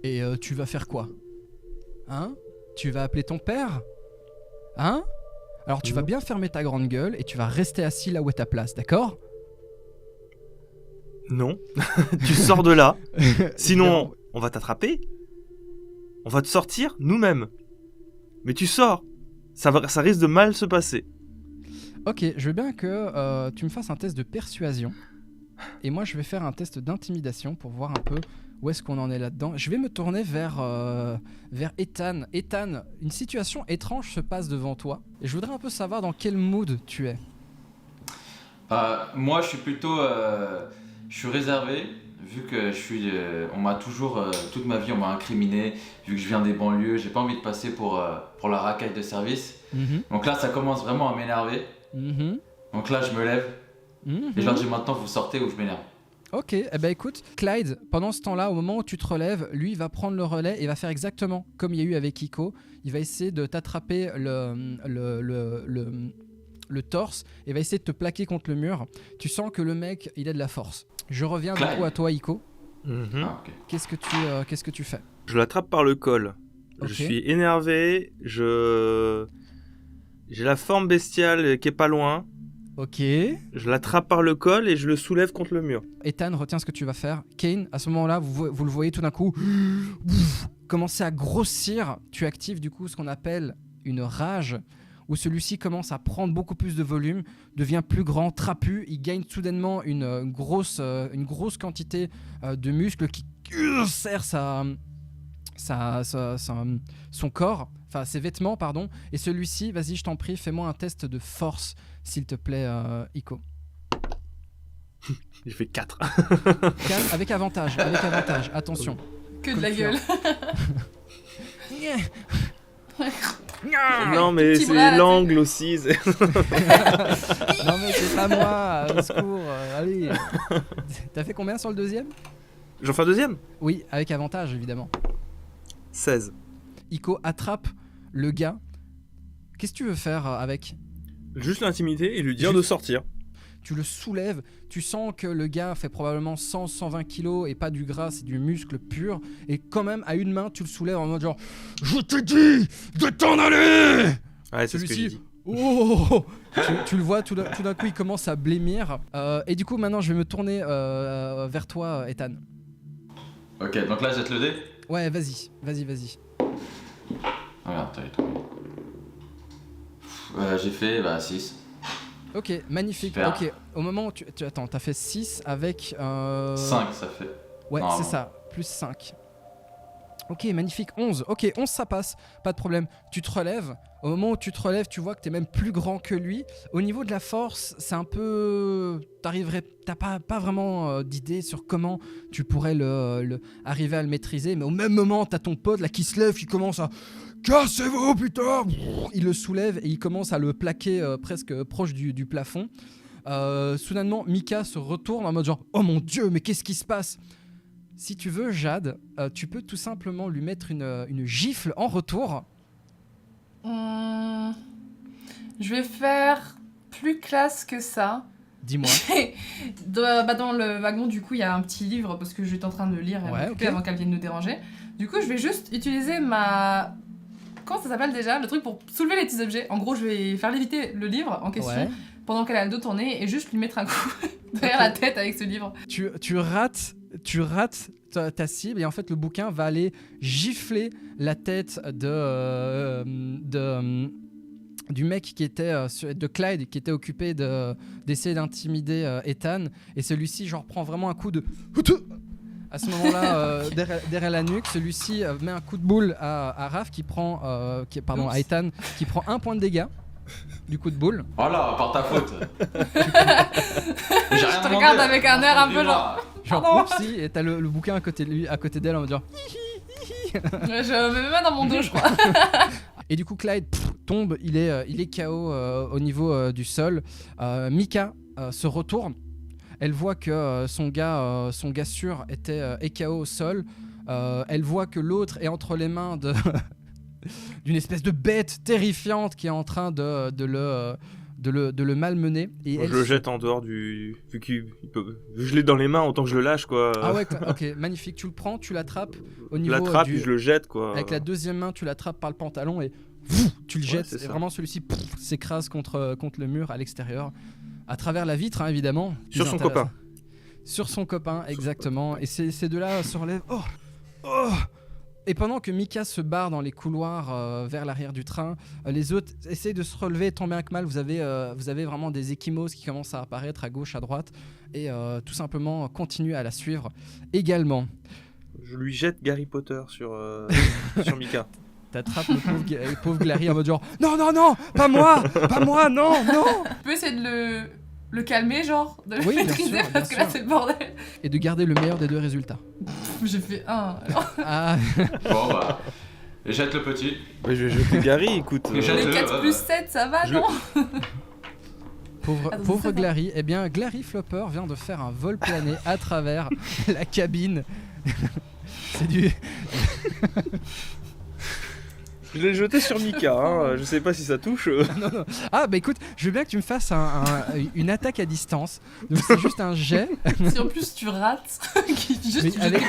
Et tu vas faire quoi? Hein? Tu vas appeler ton père? Hein? Alors tu vas bien fermer ta grande gueule et tu vas rester assis là où est ta place, d'accord? Non. Tu sors de là. Sinon, on va t'attraper. On va te sortir nous-mêmes. Mais tu sors. Ça risque de mal se passer. Ok, je veux bien que tu me fasses un test de persuasion. Et moi, je vais faire un test d'intimidation pour voir un peu où est-ce qu'on en est là-dedans. Je vais me tourner vers Ethan. Ethan, une situation étrange se passe devant toi. Et je voudrais un peu savoir dans quel mood tu es. Moi, je suis plutôt... je suis réservé, vu que on m'a toujours, toute ma vie, on m'a incriminé. Vu que je viens des banlieues, j'ai pas envie de passer pour la racaille de service. Donc là, ça commence vraiment à m'énerver. Donc là, je me lève. Et je leur dis maintenant, vous sortez ou je m'énerve. Ok, eh ben écoute, Clyde, pendant ce temps-là, au moment où tu te relèves, lui, il va prendre le relais et va faire exactement comme il y a eu avec Iko. Il va essayer de t'attraper le torse et va essayer de te plaquer contre le mur. Tu sens que le mec, il a de la force. Je reviens du coup à toi, Iko. Ah, ok. Qu'est-ce que tu fais? Je l'attrape par le col. Ok. Je suis énervé. J'ai la forme bestiale qui est pas loin. Ok. Je l'attrape par le col et je le soulève contre le mur. Ethan, retiens ce que tu vas faire. Kane, à ce moment-là, vous le voyez tout d'un coup commencer à grossir. Tu actives du coup ce qu'on appelle une rage, où celui-ci commence à prendre beaucoup plus de volume, devient plus grand, trapu. Il gagne soudainement une grosse quantité de muscles qui serrent son corps, enfin ses vêtements, pardon. Et celui-ci, vas-y, je t'en prie, fais-moi un test de force, s'il te plaît, Iko. J'ai fait 4. Avec avantage, attention. Que de la gueule. Non, mais Petit c'est bras, l'angle aussi. Non mais c'est pas moi, au secours, allez. T'as fait combien sur le deuxième? J'en fais un deuxième? Oui, avec avantage évidemment. 16. Iko attrape le gars. Qu'est-ce que tu veux faire avec? Juste l'intimider et lui dire Juste- de sortir. Tu le soulèves, tu sens que le gars fait probablement 100-120 kilos et pas du gras, c'est du muscle pur. Et quand même, à une main, tu le soulèves en mode genre « Je te dis de t'en aller !» Ouais, c'est ce que j'ai Celui-ci, dit. oh tu le vois, tout d'un coup, il commence à blêmir. Et du coup, maintenant, je vais me tourner vers toi, Ethan. Ok, donc là, jette le dé. Ouais, vas-y. Ah merde, t'avais trouvé. J'ai fait 6. Ok, magnifique. Super. Ok, au moment où attends, t'as fait 6 avec... 5, ça fait. Ouais, Non, c'est non. ça, plus 5. Ok, magnifique, 11. Ok, 11 ça passe, pas de problème. Tu te relèves, au moment où tu te relèves, tu vois que t'es même plus grand que lui. Au niveau de la force, c'est un peu... T'as pas vraiment d'idée sur comment tu pourrais arriver à le maîtriser, mais au même moment, t'as ton pote là qui se lève, qui commence à... Cassez-vous putain! Il le soulève et il commence à le plaquer presque proche du plafond. Soudainement, Mika se retourne en mode genre « Oh mon Dieu, mais qu'est-ce qui se passe ?» Si tu veux, Jade, tu peux tout simplement lui mettre une gifle en retour. Je vais faire plus classe que ça. Dis-moi. Dans le wagon, du coup, il y a un petit livre parce que j'étais en train de le lire Ouais, m'occuper ok. avant qu'elle vienne nous déranger. Du coup, je vais juste utiliser ma... Comment ça s'appelle déjà? Le truc pour soulever les petits objets. En gros, je vais faire léviter le livre en question Ouais. pendant qu'elle a le dos tourné et juste lui mettre un coup derrière la tête avec ce livre. Tu rates ta cible et en fait le bouquin va aller gifler la tête du mec qui était de Clyde qui était occupé d'essayer d'intimider Ethan, et celui-ci genre prend vraiment un coup de à ce moment-là derrière la nuque. Celui-ci met un coup de boule à Raph qui prend à Ethan qui prend 1 point de dégâts du coup de boule. Voilà, par ta faute. Je te regarde avec un air un peu genre... Genre Pardon. oupsie, et t'as le bouquin à côté d'elle en mode genre. Je me mets dans mon dos, je crois. Et du coup Clyde tombe, il est KO au niveau du sol. Mika se retourne. Elle voit que son gars sûr est KO au sol. Elle voit que l'autre est entre les mains d'une espèce de bête terrifiante qui est en train de le malmener. Et Moi, elle je le jette en dehors du... Vu que je l'ai dans les mains, autant que je le lâche, quoi. Ah ouais, ok, magnifique. Tu le prends, tu l'attrapes au Je niveau l'attrape et je le jette, quoi. Avec la deuxième main, tu l'attrapes par le pantalon et tu le jettes. c'est Et ça. vraiment, celui-ci s'écrase contre le mur à l'extérieur. À travers la vitre, hein, évidemment. Sur Plus son intéressant. copain. Sur son copain, exactement. Et ces deux-là se relèvent. Oh. Et pendant que Mika se barre dans les couloirs vers l'arrière du train, les autres essayent de se relever tant bien que mal. Vous avez vraiment des échymoses qui commencent à apparaître à gauche, à droite. Et tout simplement continuent à la suivre également. Je lui jette Harry Potter sur Mika. T'attrapes le pauvre Glary en mode genre non, pas moi, non. Tu peux essayer de le calmer, genre, de le Oui, bien maîtriser sûr, parce bien que là sûr. c'est le bordel. Et de garder le meilleur des deux résultats. J'ai fait 1. Ah, Bon bah, jette le petit. Mais je vais jeter Gary, écoute. Mais jette- Les ouais, 4 ouais. plus 7, ça va, Je- non? pauvre Attends, c'est ça. Glary. Eh bien, Glary Flopper vient de faire un vol plané à travers la cabine. C'est du... Je l'ai jeté sur Mika, hein. Je sais pas si ça touche. non. Ah bah écoute, je veux bien que tu me fasses une attaque à distance. Donc c'est juste un jet. Si en plus tu rates, juste Mais tu avec,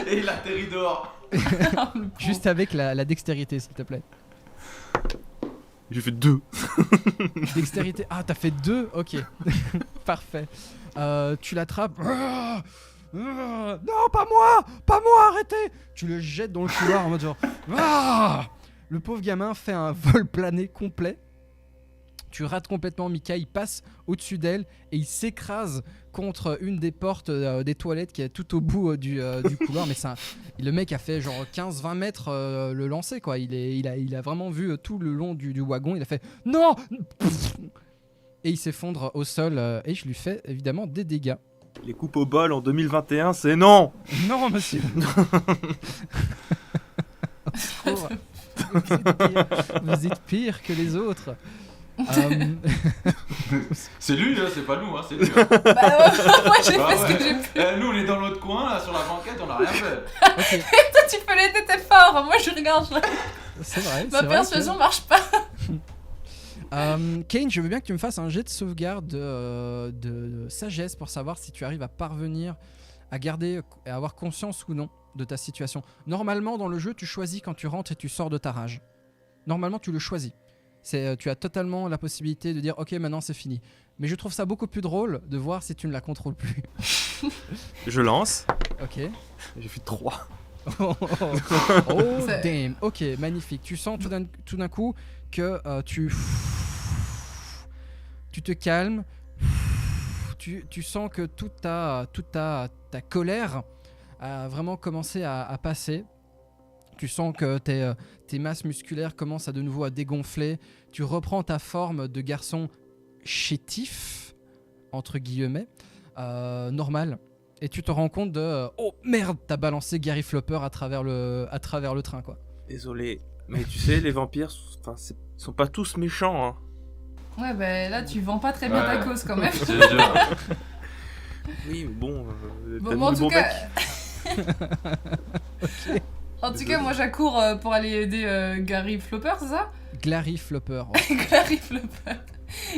Et il atterrit dehors. juste avec la dextérité, s'il te plaît. J'ai fait 2. Dextérité. Ah, t'as fait 2. Ok. Parfait. Tu l'attrapes. Non, pas moi, arrêtez. Tu le jettes dans le couloir en mode genre. Le pauvre gamin fait un vol plané complet. tu rates complètement Mika, il passe au-dessus d'elle et il s'écrase contre une des portes des toilettes qui est tout au bout du couloir. Mais le mec a fait genre 15-20 mètres le lancer, quoi. Il a vraiment vu tout le long du wagon. Il a fait non. Et il s'effondre au sol et je lui fais évidemment des dégâts. Les coupes au bol en 2021, c'est non. Non, monsieur. Vous êtes pire que les autres. C'est lui, là, c'est pas nous, hein, c'est lui. Hein. Bah moi j'ai fait ce que j'ai pu. Nous, on est dans l'autre coin, là, sur la banquette, on a rien fait. Okay. Toi tu peux l'aider, t'es fort. Moi je regarde. C'est vrai. Ma persuasion marche pas. Kane, je veux bien que tu me fasses un jet de sauvegarde de sagesse pour savoir si tu arrives à parvenir à garder et à avoir conscience ou non de ta situation. Normalement, dans le jeu, tu choisis quand tu rentres et tu sors de ta rage. Normalement, tu le choisis. Tu as totalement la possibilité de dire « Ok, maintenant c'est fini ». Mais je trouve ça beaucoup plus drôle de voir si tu ne la contrôles plus. Je lance. Ok. J'ai fait 3. Oh damn. Ok, magnifique. Tu sens tout d'un coup que tu te calmes. Tu sens que toute ta colère a vraiment commencé à passer. Tu sens que tes masses musculaires commencent de nouveau à dégonfler. Tu reprends ta forme de garçon chétif, entre guillemets, normal. Et tu te rends compte de oh merde, t'as balancé Gary Flopper à travers le train, quoi. Désolé, mais tu sais, les vampires, sont pas tous méchants, hein. Ouais, bah là tu vends pas très bien ta cause quand même. C'est dur. Oui, mais bon. Bon, en tout cas. Okay. En tout cas, moi j'accours pour aller aider Gary Flopper, c'est ça? Glary Flopper. Ouais. Gary Flopper.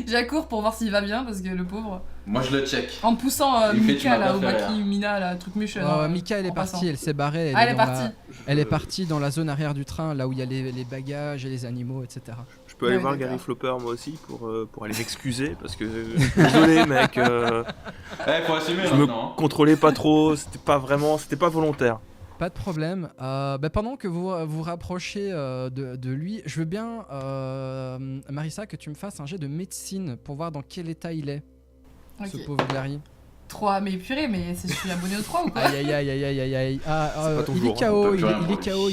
J'accours pour voir s'il va bien parce que le pauvre. Moi je le check. En poussant Mika là, au préféré, Baki Mina là, truc méchant. Mika elle est partie, elle s'est barrée. Elle est partie. Elle est partie dans la zone arrière du train, là où il y a les bagages et les animaux, etc. Je peux aller voir Gary Flopper moi aussi pour aller m'excuser parce que désolé mec. Faut assumer je maintenant. me contrôlais pas trop, c'était pas volontaire. Pas de problème. Pendant que vous vous rapprochez de lui, je veux bien, Marissa, que tu me fasses un jet de médecine pour voir dans quel état il est, ce pauvre Glary. 3, mais purée, mais je suis abonné au 3 ou quoi? Aïe. Il est KO, il est KO,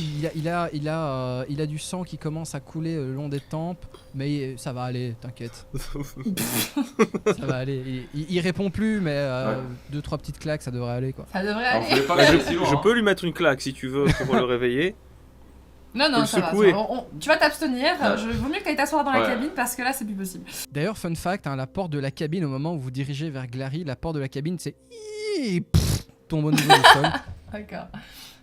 il a du sang qui commence à couler le long des tempes, mais ça va aller, t'inquiète. Ça va aller. Il répond plus, mais 2-3 petites claques, ça devrait aller, quoi. Ça devrait aller. Je peux lui mettre une claque si tu veux pour le réveiller. Non, ça va. Tu vas t'abstenir. Vaut mieux que t'ailles t'asseoir dans la cabine parce que là, c'est plus possible. D'ailleurs, fun fact, la porte de la cabine, au moment où vous dirigez vers Glary, la porte de la cabine, c'est tombe au niveau du sol. D'accord.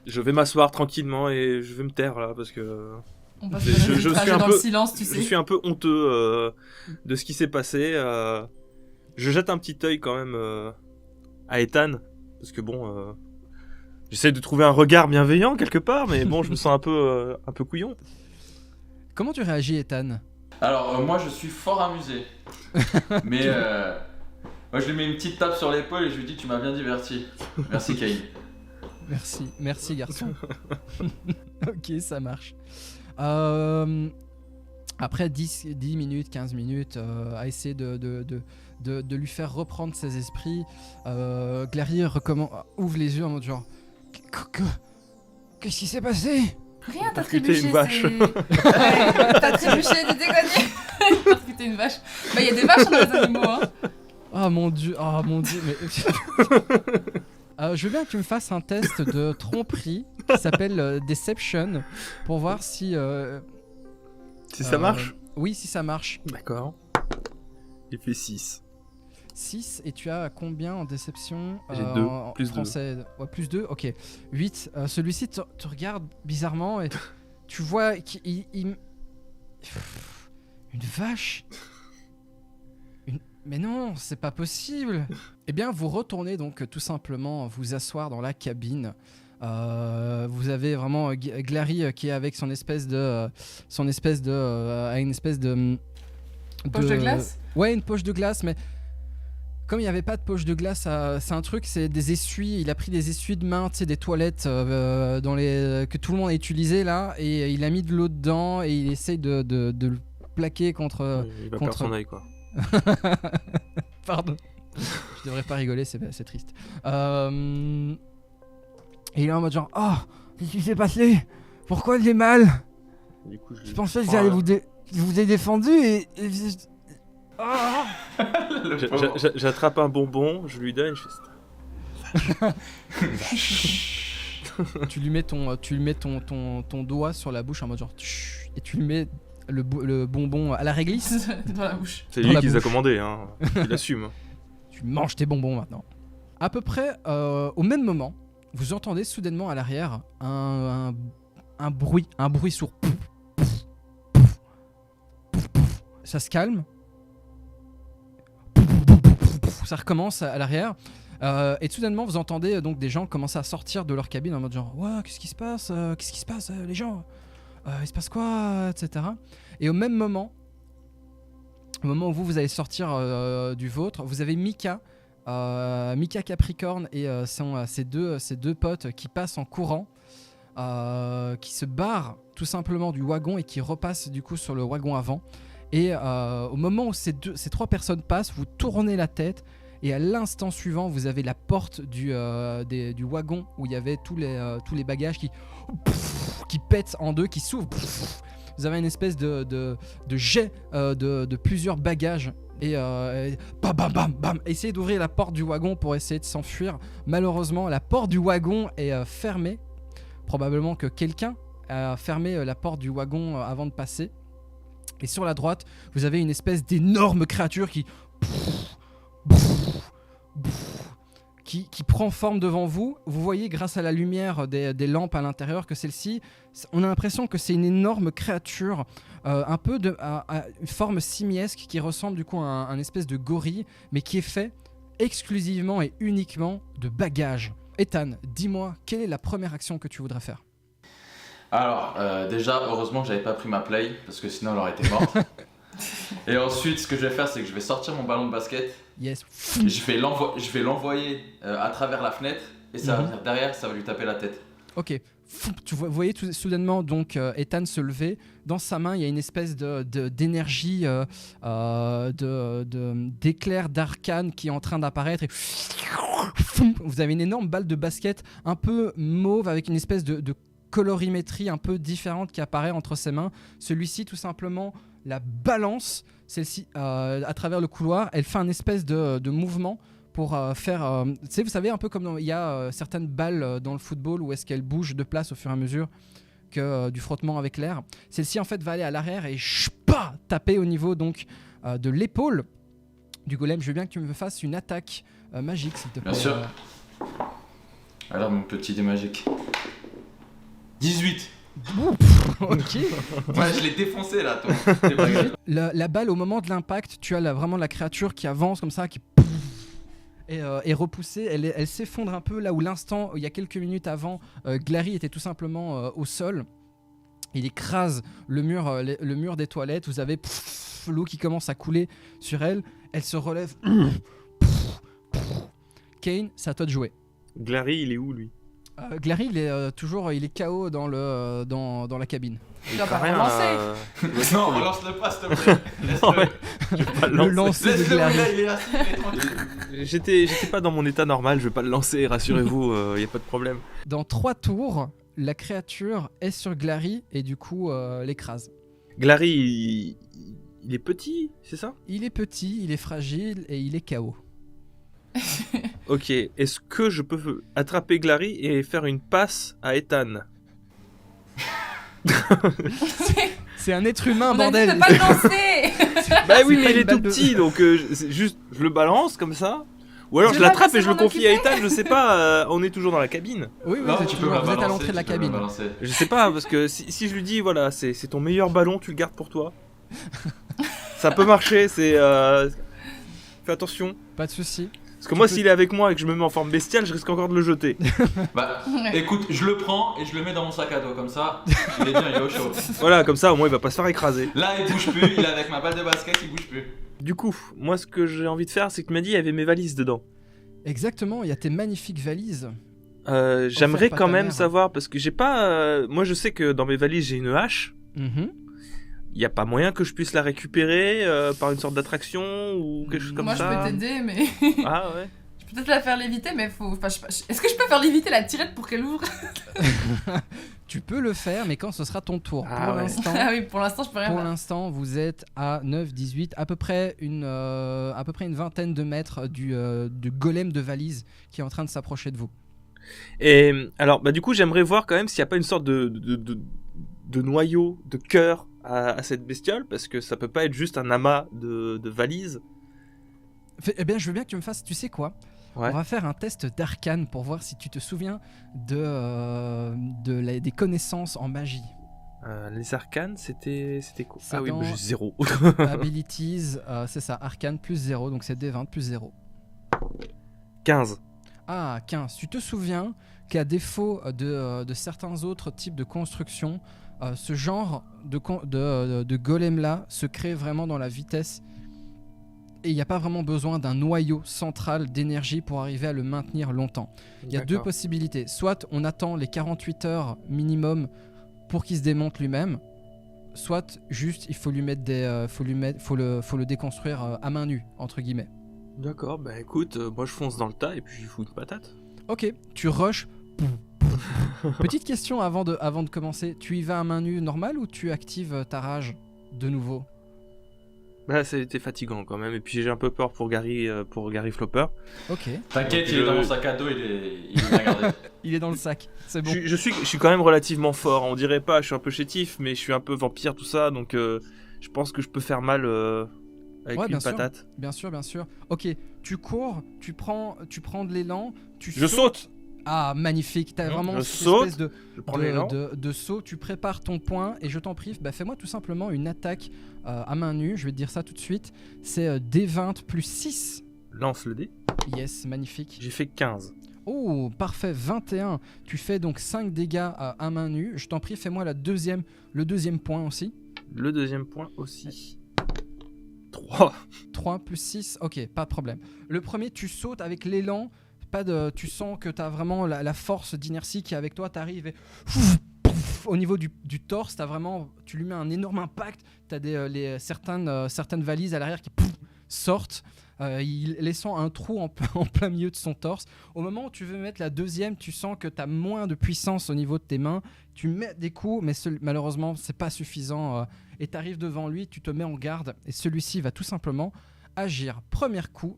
Je vais m'asseoir tranquillement et je vais me taire là parce que on passe je suis dans le silence, tu sais. Je suis un peu honteux de ce qui s'est passé. Je jette un petit œil quand même à Ethan parce que bon. J'essaie de trouver un regard bienveillant quelque part, mais bon, je me sens un peu couillon. Comment tu réagis, Ethan? Alors, moi, je suis fort amusé. Mais moi, je lui mets une petite tape sur l'épaule et je lui dis « Tu m'as bien diverti. » Merci, Kane. Merci, garçon. Ok, ça marche. Après 10 minutes, 15 minutes, à essayer de lui faire reprendre ses esprits, Glary ouvre les yeux en mode genre... Qu'est-ce qui s'est passé? Rien, t'as trébuché, une vache. T'as trébuché, t'es déconné. T'as percuté une vache. Bah y'a des vaches dans les animaux, hein. Oh mon dieu, mais... je veux bien que tu me fasses un test de tromperie qui s'appelle Deception pour voir si... si ça marche? Oui, si ça marche. D'accord. Il fait 6. 6, et tu as combien en déception? J'ai 2, plus français. 2. Ouais, plus 2, ok. 8. Celui-ci te regarde bizarrement et tu vois qu'il... Une vache? Mais non, c'est pas possible. Eh bien, vous retournez donc tout simplement vous asseoir dans la cabine. Vous avez vraiment Glary qui est avec son espèce de poche de glace. Ouais, une poche de glace, mais comme il n'y avait pas de poche de glace, c'est un truc, c'est des essuies. Il a pris des essuies de main, tu sais, des toilettes que tout le monde a utilisé là, et il a mis de l'eau dedans et il essaye de le plaqué contre. Il va contre- perdre son œil, quoi. Pardon. Je devrais pas rigoler, c'est triste. Et il est en mode genre, oh, qu'est-ce qui s'est passé? Pourquoi j'ai mal? Du coup, Je pensais que j'allais je vous ai défendu et... Ah. Le pauvre. J'attrape un bonbon, je lui donne, je fais Tu lui mets ton doigt sur la bouche en mode genre, tch, et tu lui mets le bonbon à la réglisse. Dans la bouche. c'est Dans lui la qui les a bouche. commandés, hein. Il assume. Tu manges tes bonbons maintenant. À peu près au même moment, vous entendez soudainement à l'arrière un bruit sourd. Ça se calme. Ça recommence à l'arrière. Et soudainement, vous entendez donc des gens commencer à sortir de leur cabine en mode genre, ouais, qu'est-ce qui se passe, les gens, il se passe quoi, etc. Et au même moment, au moment où vous allez sortir du vôtre, vous avez Mika Capricorne et ses deux potes qui passent en courant, qui se barrent tout simplement du wagon et qui repassent du coup sur le wagon avant. Et au moment où ces trois personnes passent, vous tournez la tête et à l'instant suivant, vous avez la porte du wagon où il y avait tous les bagages qui pètent en deux, qui s'ouvrent. Vous avez une espèce de jet de plusieurs bagages et bam bam bam bam. Essayez d'ouvrir la porte du wagon pour essayer de s'enfuir. Malheureusement, la porte du wagon est fermée. Probablement que quelqu'un a fermé la porte du wagon avant de passer. Et sur la droite, vous avez une espèce d'énorme créature qui prend forme devant vous. Vous voyez grâce à la lumière des lampes à l'intérieur que celle-ci, on a l'impression que c'est une énorme créature, un peu à une forme simiesque qui ressemble du coup à un espèce de gorille, mais qui est fait exclusivement et uniquement de bagages. Ethan, dis-moi, quelle est la première action que tu voudrais faire? Alors, déjà, heureusement que j'avais pas pris ma play, parce que sinon elle aurait été morte. Et ensuite, ce que je vais faire, c'est que je vais sortir mon ballon de basket, Yes. et je vais l'envoyer à travers la fenêtre, et ça va venir derrière, ça va lui taper la tête. Ok. Tu voyez soudainement donc Ethan se lever. Dans sa main, il y a une espèce d'énergie, d'éclair d'arcane qui est en train d'apparaître. Et vous avez une énorme balle de basket un peu mauve avec une espèce de colorimétrie un peu différente qui apparaît entre ses mains. Celui-ci, tout simplement, la balance, celle-ci, à travers le couloir. Elle fait un espèce de mouvement pour faire... tu sais, vous savez, un peu comme il y a certaines balles dans le football où est-ce qu'elles bougent de place au fur et à mesure que du frottement avec l'air. Celle-ci, en fait, va aller à l'arrière et taper au niveau donc, de l'épaule du golem. Je veux bien que tu me fasses une attaque magique, s'il te plaît. Bien sûr. Alors, mon petit dé magique. 18. Ok. Ouais, je l'ai défoncé là, toi. C'est pas grave. La balle, au moment de l'impact, tu as vraiment la créature qui avance comme ça, qui est repoussée. Elle s'effondre un peu là où l'instant, il y a quelques minutes avant, Glary était tout simplement au sol. Il écrase le mur des toilettes. Vous avez l'eau qui commence à couler sur elle. Elle se relève. Kane, c'est à toi de jouer. Glary, il est où, lui? Glary, il est KO dans la cabine. Tu vas pas Rien, relancer. Non, relance-le pas, s'il te plaît. Laisse-le. Le lancer de Laisse-le, Glary. là, il est assis, il est tranquille. J'étais pas dans mon état normal, je vais pas le lancer, rassurez-vous, y a pas de problème. Dans 3 tours, la créature est sur Glary et du coup l'écrase. Glary, il est petit, c'est ça? Il est petit, il est fragile et il est KO. Ok, est-ce que je peux attraper Glary et faire une passe à Ethan? C'est un être humain, On a dit bordel. de pas le lancer. Bah oui, pas mais il une est balle tout de- petit, donc c'est juste, je le balance comme ça. Ou alors Je je vais l'attrape pas et je le forcément confie à m'occuper. Ethan, je sais pas, on est toujours dans la cabine. Oui, Non, vous êtes, tu peux la vous êtes à balancer, l'entrée de la tu peux la cabine. balancer. Je sais pas, parce que si je lui dis, voilà, c'est ton meilleur ballon, tu le gardes pour toi. Ça peut marcher, c'est... Fais attention. Pas de souci. Parce que moi, peux- s'il est avec moi et que je me mets en forme bestiale, je risque encore de le jeter. Bah, écoute, je le prends et je le mets dans mon sac à dos, comme ça, il est bien, il est au chaud. Voilà, comme ça, au moins, il va pas se faire écraser. Là, il bouge plus, il est avec ma balle de basket, il bouge plus. Du coup, moi, ce que j'ai envie de faire, c'est que tu m'as dit, il y avait mes valises dedans. Exactement, il y a tes magnifiques valises. J'aimerais par quand ta même mère. savoir, parce que j'ai pas... moi, je sais que dans mes valises, j'ai une hache. Mhm. y a pas moyen que je puisse la récupérer par une sorte d'attraction ou quelque chose comme Moi, ça? je peux t'aider, mais. Ah ouais. Je peux peut-être la faire léviter, mais faut. Enfin, je sais pas. Est-ce que je peux faire léviter la tirette pour qu'elle ouvre? Tu peux le faire, mais quand ce sera ton tour. Ah Pour ouais. l'instant, Ah oui, pour l'instant, je peux rien pour faire. l'instant, vous êtes à 9, 18, à peu près une vingtaine de mètres du golem de valise qui est en train de s'approcher de vous. Et alors, bah du coup, j'aimerais voir quand même s'il n'y a pas une sorte de noyau, de cœur à cette bestiole, parce que ça peut pas être juste un amas de valises. Eh bien, je veux bien que tu me fasses, tu sais quoi? Ouais. On va faire un test d'arcane pour voir si tu te souviens des connaissances en magie. Les arcanes, c'était quoi? C'est Ah oui, dans- bah, j'ai 0. Abilities, c'est ça, arcane plus 0, donc c'est D20 plus 0. 15. Ah, 15. Tu te souviens qu'à défaut de certains autres types de constructions, ce genre de golem-là se crée vraiment dans la vitesse. Et il n'y a pas vraiment besoin d'un noyau central d'énergie pour arriver à le maintenir longtemps. Il y a deux D'accord. possibilités. Soit on attend les 48 heures minimum pour qu'il se démonte lui-même, soit juste il faut lui mettre faut le déconstruire à main nue, entre guillemets. D'accord, bah écoute, moi je fonce dans le tas et puis je lui fous une patate. Ok, tu rushes. Petite question avant de commencer. Tu y vas à main nue normale ou tu actives ta rage de nouveau? Bah c'était fatigant quand même, et puis j'ai un peu peur pour Gary Flopper. Ok, T'inquiète, il est dans mon sac à dos, il est bien gardé. il est dans le sac, c'est bon. Je suis quand même relativement fort, on dirait pas, je suis un peu chétif, mais je suis un peu vampire, tout ça, donc je pense que je peux faire mal avec Ouais, une bien sûr. patate. Bien sûr, bien sûr. Ok, tu cours, tu prends de l'élan, tu Je saute. Ah, magnifique, t'as vraiment Je cette saute, espèce Je prends l'élan. de saut, tu prépares ton point et je t'en prie, bah, fais-moi tout simplement une attaque à main nue, je vais te dire ça tout de suite, c'est D20 plus 6. Lance le dé. Yes, magnifique. J'ai fait 15. Oh, parfait, 21. Tu fais donc 5 dégâts à main nue, je t'en prie, fais-moi le deuxième point aussi. Le deuxième point aussi. 3. 3 plus 6, ok, pas de problème. Le premier, tu sautes avec l'élan, tu sens que tu as vraiment la force d'inertie qui est avec toi, tu arrives et au niveau du torse, tu lui mets un énorme impact, tu as certaines valises à l'arrière qui sortent, laissant un trou en plein milieu de son torse. Au moment où tu veux mettre la deuxième, tu sens que tu as moins de puissance au niveau de tes mains, tu mets des coups, mais malheureusement, c'est pas suffisant. Et tu arrives devant lui, tu te mets en garde, et celui-ci va tout simplement agir. Premier coup,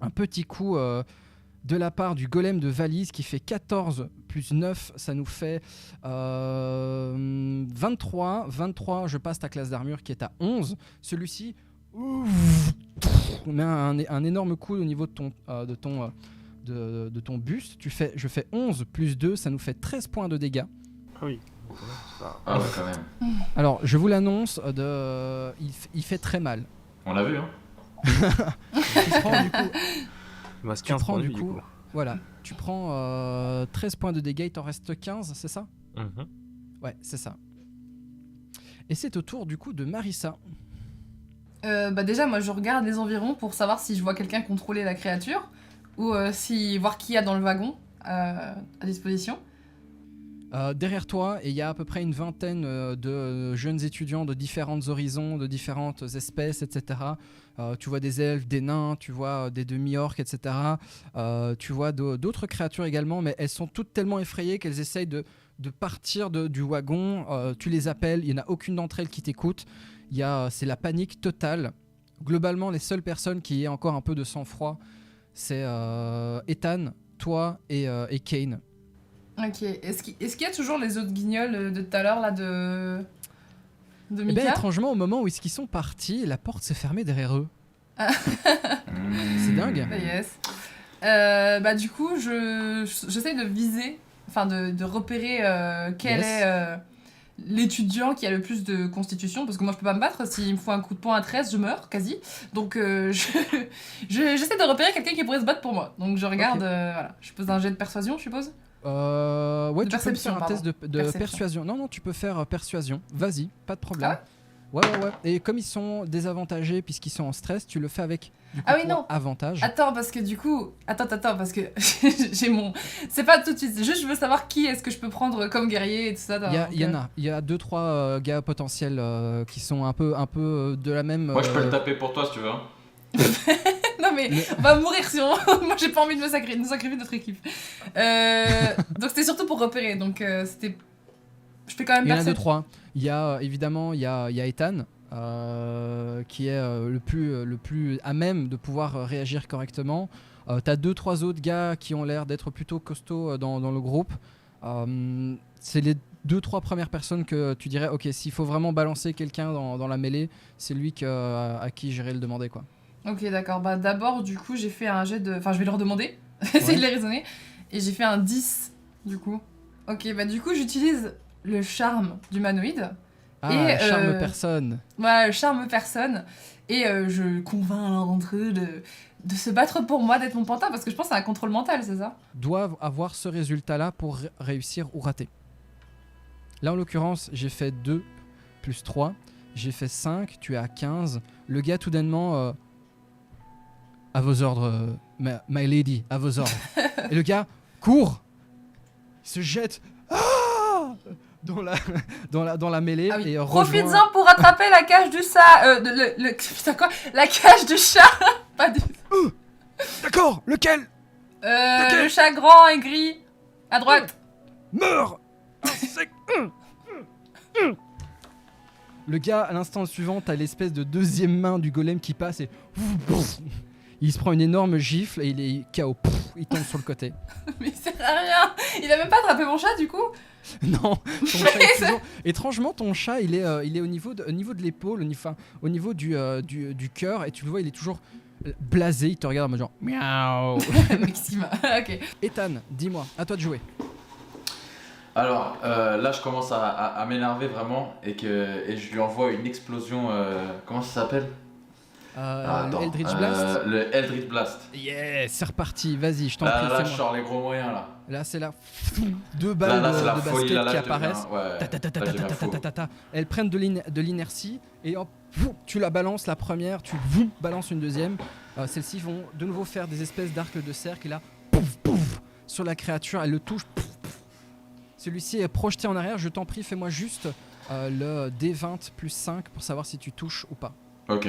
un petit coup de la part du golem de valise qui fait 14 plus 9, ça nous fait 23. 23, je passe ta classe d'armure qui est à 11. Celui-ci met un énorme coup au niveau de ton buste. Je fais 11 plus 2, ça nous fait 13 points de dégâts. Ah oui. Ah ouais, quand même. Alors, je vous l'annonce, il fait très mal. On l'a vu, hein. Tu prends du coup... Il me reste Tu 15 prends points de du vie, coup, voilà, tu prends 13 points de dégâts, il t'en reste 15, c'est ça? Mhm. Ouais, c'est ça. Et c'est au tour du coup de Marissa. Bah déjà, moi, je regarde les environs pour savoir si je vois quelqu'un contrôler la créature ou voir qui y a dans le wagon à disposition. Derrière toi, il y a à peu près une vingtaine de jeunes étudiants de différents horizons, de différentes espèces, etc. Tu vois des elfes, des nains, tu vois des demi-orques, etc. Tu vois d'autres créatures également, mais elles sont toutes tellement effrayées qu'elles essayent de partir du wagon. Tu les appelles, il n'y en a aucune d'entre elles qui t'écoute. C'est la panique totale. Globalement, les seules personnes qui aient encore un peu de sang-froid, c'est Ethan, toi et Kane. Ok. Est-ce qu'il y a toujours les autres guignols de tout à l'heure, là, de Eh Mika? ben, étrangement, au moment où ils sont partis, la porte s'est fermée derrière eux. C'est dingue. Ah, yes. Bah du coup, j'essaie de viser, enfin de repérer quel Yes. est l'étudiant qui a le plus de constitution, parce que moi je peux pas me battre, s'il me faut un coup de poing à 13, je meurs, quasi. Donc j'essaie de repérer quelqu'un qui pourrait se battre pour moi. Donc je regarde, Ok. voilà. Je pose un jet de persuasion, je suppose. Ouais, De tu peux me faire perception, un test de Perception. persuasion. Non, tu peux faire persuasion. Vas-y, pas de problème. Ah Ouais. Et comme ils sont désavantagés puisqu'ils sont en stress, tu le fais avec du coup, Ah oui, toi, non. avantage. Attends, parce que du coup... Attends, parce que j'ai mon... C'est pas tout de suite, c'est juste je veux savoir qui est-ce que je peux prendre comme guerrier et tout ça. Il y en a. Il y a 2-3 gars potentiels qui sont un peu de la même... Moi, je peux le taper pour toi si tu veux. Hein. Non mais on va mourir si on... Moi j'ai pas envie de me sacrifier notre équipe. Donc c'était surtout pour repérer, donc c'était... Je fais quand même Il y en a personne. 2-3. Il y a évidemment il y a Ethan qui est le plus à même de pouvoir réagir correctement. T'as 2-3 autres gars qui ont l'air d'être plutôt costauds dans le groupe. C'est les 2-3 premières personnes que tu dirais ok, s'il faut vraiment balancer quelqu'un dans la mêlée, c'est lui à qui j'irai le demander quoi. Ok d'accord, bah d'abord du coup j'ai fait un jet de... Enfin je vais leur demander, essayer de les raisonner. Et j'ai fait un 10 du coup. Ok bah du coup j'utilise le charme d'humanoïde. Et, charme personne. Voilà, le charme personne. Et je convainc l'un d'entre eux de se battre pour moi, d'être mon pantin, parce que je pense que c'est un contrôle mental, c'est ça? Doivent avoir ce résultat-là pour réussir ou rater. Là, en l'occurrence, j'ai fait 2 plus 3. J'ai fait 5, tu es à 15. Le gars, tout d'ainement, à vos ordres, my lady, à vos ordres. Et le gars court, il se jette dans la mêlée Ah oui. et rejoint... Profites-en pour rattraper la cage du chat. Putain quoi? La cage du chat. Pas du... D'accord, lequel? Le chat grand et gris. À droite. Meurs. Le gars, à l'instant suivant, t'as l'espèce de deuxième main du golem qui passe et... Il se prend une énorme gifle et il est KO. Il tombe sur le côté. Mais il sert à rien. Il a même pas attrapé mon chat du coup. Non, ton chat est toujours... Étrangement, ton chat, il est au niveau de l'épaule, au niveau du cœur, et tu le vois, il est toujours blasé. Il te regarde en mode genre miaou. Maxima. Ok. Ethan, dis-moi, à toi de jouer. Alors là, je commence à m'énerver vraiment et je lui envoie une explosion. Comment ça s'appelle? Le Eldritch Blast. Le Eldritch Blast. Yes, c'est reparti, vas-y, je t'en Là, prie, je fais-moi. sors les gros moyens là. Là, c'est là, 2 balles Là, c'est la de folie. basket Là, qui je deviens- apparaissent. Ouais, là, je deviens fou. Elles prennent de l'inertie et hop, tu la balances la première, tu balances une deuxième. Celles-ci vont de nouveau faire des espèces d'arcs de cercle et là, pouf, sur la créature, elle le touche. Pouf. Celui-ci est projeté en arrière, je t'en prie, fais-moi juste le D20 plus 5 pour savoir si tu touches ou pas. Ok.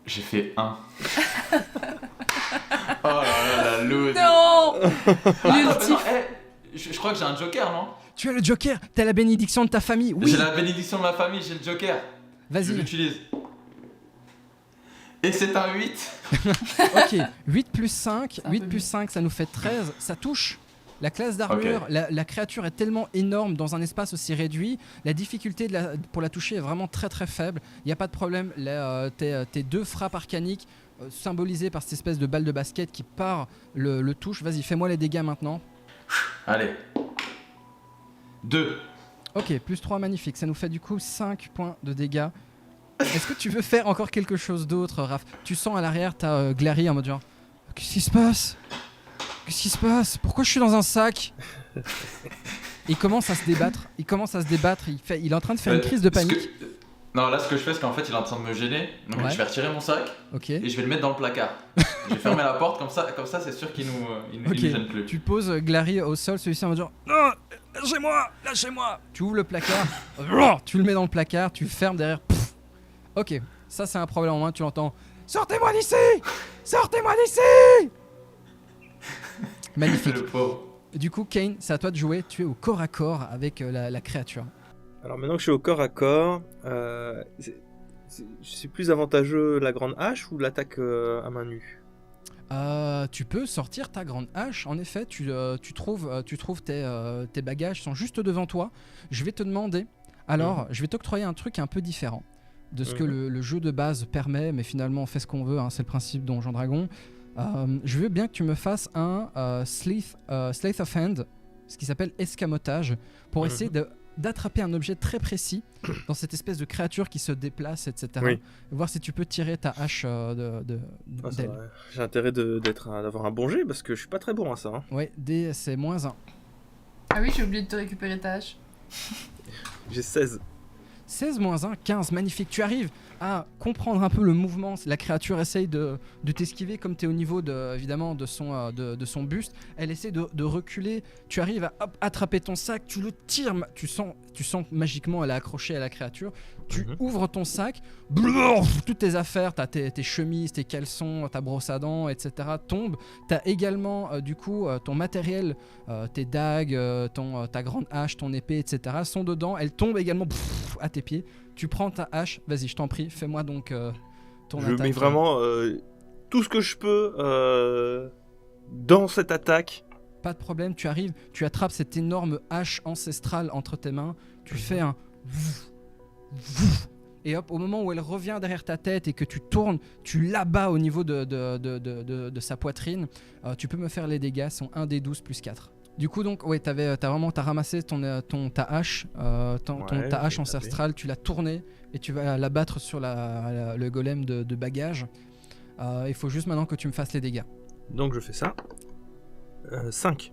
J'ai fait 1. Oh là là, la loose. Non. Attends, je crois que j'ai un joker, non? Tu as le Joker, t'as la bénédiction de ta famille, oui. J'ai la bénédiction de ma famille, j'ai le joker. Je Vas-y, l'utilise. Et c'est un 8. ok, 8 plus 5, C'est un 8 peu plus mieux. 5, ça nous fait 13, ça touche. La classe d'armure, Ok. la créature est tellement énorme dans un espace aussi réduit, la difficulté pour la toucher est vraiment très très faible. Il n'y a pas de problème, tes 2 frappes arcaniques symbolisées par cette espèce de balle de basket qui part le touche. Vas-y, fais-moi les dégâts maintenant. Allez. 2. Ok, plus 3, magnifique. Ça nous fait du coup 5 points de dégâts. Est-ce que tu veux faire encore quelque chose d'autre, Raph? Tu sens à l'arrière, t'as Glary en mode genre... Qu'est-ce qui se passe? Qu'est-ce qui se passe? Pourquoi je suis dans un sac? Il commence à se débattre. Il est en train de faire une crise de panique. Non, là, ce que je fais, c'est qu'en fait, il est en train de me gêner. Donc, Ouais. je vais retirer mon sac Ok. et je vais le mettre dans le placard. Je vais fermer la porte, comme ça, c'est sûr qu'il nous Ok. gêne plus. Tu poses Glary au sol, celui-ci en mode genre... Non, lâchez-moi. Tu ouvres le placard. Tu le mets dans le placard, tu le fermes derrière. Pff. Ok, ça c'est un problème en moins, tu l'entends. Sortez-moi d'ici! Sortez-moi d'ici! Magnifique. Le pauvre. Du coup, Kane, c'est à toi de jouer. Tu es au corps à corps avec la créature. Alors maintenant que je suis au corps à corps, c'est plus avantageux la grande hache ou l'attaque à main nue? Tu peux sortir ta grande hache. En effet, tu trouves tes bagages sont juste devant toi. Je vais te demander. Alors, je vais t'octroyer un truc un peu différent de ce que le jeu de base permet, mais finalement on fait ce qu'on veut. Hein, c'est le principe Donjon Dragon. Je veux bien que tu me fasses un Sleight of Hand, ce qui s'appelle escamotage, pour essayer d'attraper un objet très précis dans cette espèce de créature qui se déplace, etc. Oui. Et voir si tu peux tirer ta hache Ah, ça d'elle. va. J'ai intérêt d'avoir un bon jet parce que je suis pas très bon à ça. Hein. Ouais, c'est -1. Ah oui, j'ai oublié de te récupérer ta hache. J'ai 16. 16 moins 1, 15, magnifique. Tu arrives à comprendre un peu le mouvement. La créature essaye de t'esquiver comme tu es au niveau évidemment de son buste. Elle essaie de reculer. Tu arrives à attraper ton sac, tu le tires. Tu sens magiquement elle est accrochée à la créature. Tu ouvres ton sac, toutes tes affaires, t'as tes chemises, tes caleçons, ta brosse à dents, etc. tombent. T'as également du coup ton matériel, tes dagues, ta grande hache, ton épée, etc. sont dedans. Elles tombent également à tes pieds. Tu prends ta hache, vas-y, je t'en prie, fais-moi donc ton attaque. Je mets vraiment tout ce que je peux dans cette attaque. Pas de problème, tu arrives, tu attrapes cette énorme hache ancestrale entre tes mains, tu fais un et hop, au moment où elle revient derrière ta tête et que tu tournes, tu l'abats au niveau de sa poitrine. Tu peux me faire les dégâts, sont 1 des 12 plus 4. Du coup, donc, ouais, t'as ramassé ta hache, ta hache ancestrale, tu l'as tournée et tu vas la battre sur le golem de bagage. Il faut juste maintenant que tu me fasses les dégâts. Donc je fais ça. 5.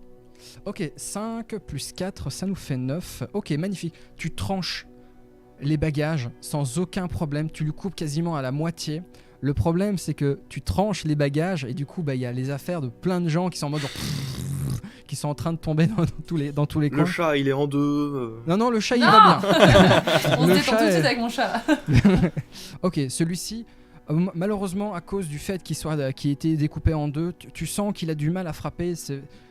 Ok, 5 plus 4, ça nous fait 9. Ok, magnifique. Tu tranches les bagages sans aucun problème. Tu lui coupes quasiment à la moitié. Le problème, c'est que tu tranches les bagages et du coup, il y a les affaires de plein de gens qui sont en mode... qui sont en train de tomber dans tous les coins. Le chat, il est en deux. Non, le chat, il va bien. On se détend tout de suite avec mon chat. Ok, celui-ci, malheureusement, à cause du fait qu'il ait été découpé en deux, tu sens qu'il a du mal à frapper.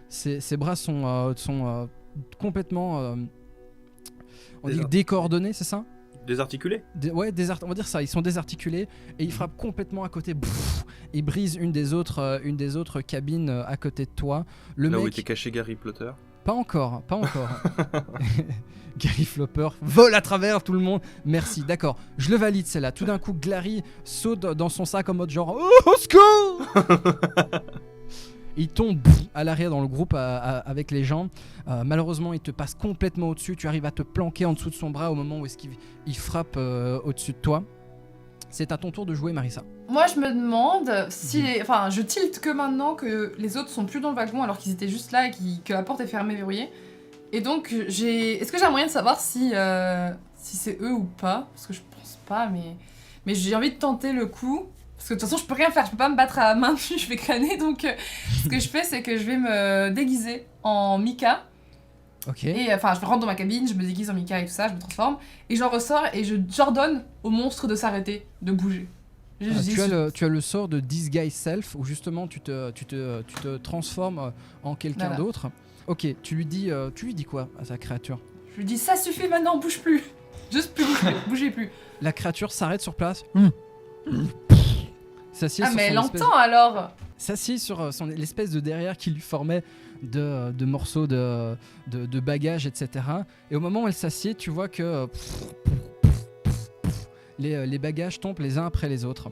Ses bras sont complètement on dit décoordonnés, c'est ça ? Désarticulé ? Ouais, on va dire ça, ils sont désarticulés et ils frappent complètement à côté. Ils brisent une des autres cabines à côté de toi. Là où était caché Gary Plotter. Pas encore. Gary Flopper vole à travers tout le monde. Merci, d'accord. Je le valide celle-là. Tout d'un coup, Glary saute dans son sac en mode genre oh, au secours. Il tombe à l'arrière dans le groupe avec les gens. Malheureusement, il te passe complètement au-dessus. Tu arrives à te planquer en dessous de son bras au moment où il frappe au-dessus de toi. C'est à ton tour de jouer, Marissa. Moi, je me demande si... Enfin, je tilte que maintenant que les autres sont plus dans le wagon alors qu'ils étaient juste là et que la porte est fermée, verrouillée. Et donc, est-ce que j'ai un moyen de savoir si c'est eux ou pas ? Parce que je pense pas, mais j'ai envie de tenter le coup. Parce que de toute façon, je peux rien faire, je peux pas me battre à main nue, je vais crâner. Donc, ce que je fais, c'est que je vais me déguiser en Mika. Ok. Et enfin, je rentre dans ma cabine, je me déguise en Mika et tout ça, je me transforme. Et j'en ressors et j'ordonne au monstre de s'arrêter, de bouger. Tu as le sort de Disguise Self où justement tu te transformes en quelqu'un d'autre. Ok, tu lui dis quoi à sa créature ? Je lui dis ça suffit maintenant, bouge plus. Juste plus, bougez plus. La créature s'arrête sur place. S'assied ah sur mais elle son entend alors. S'assied sur l'espèce de derrière qui lui formait de morceaux de bagages, etc. Et au moment où elle s'assied, tu vois que les bagages tombent les uns après les autres.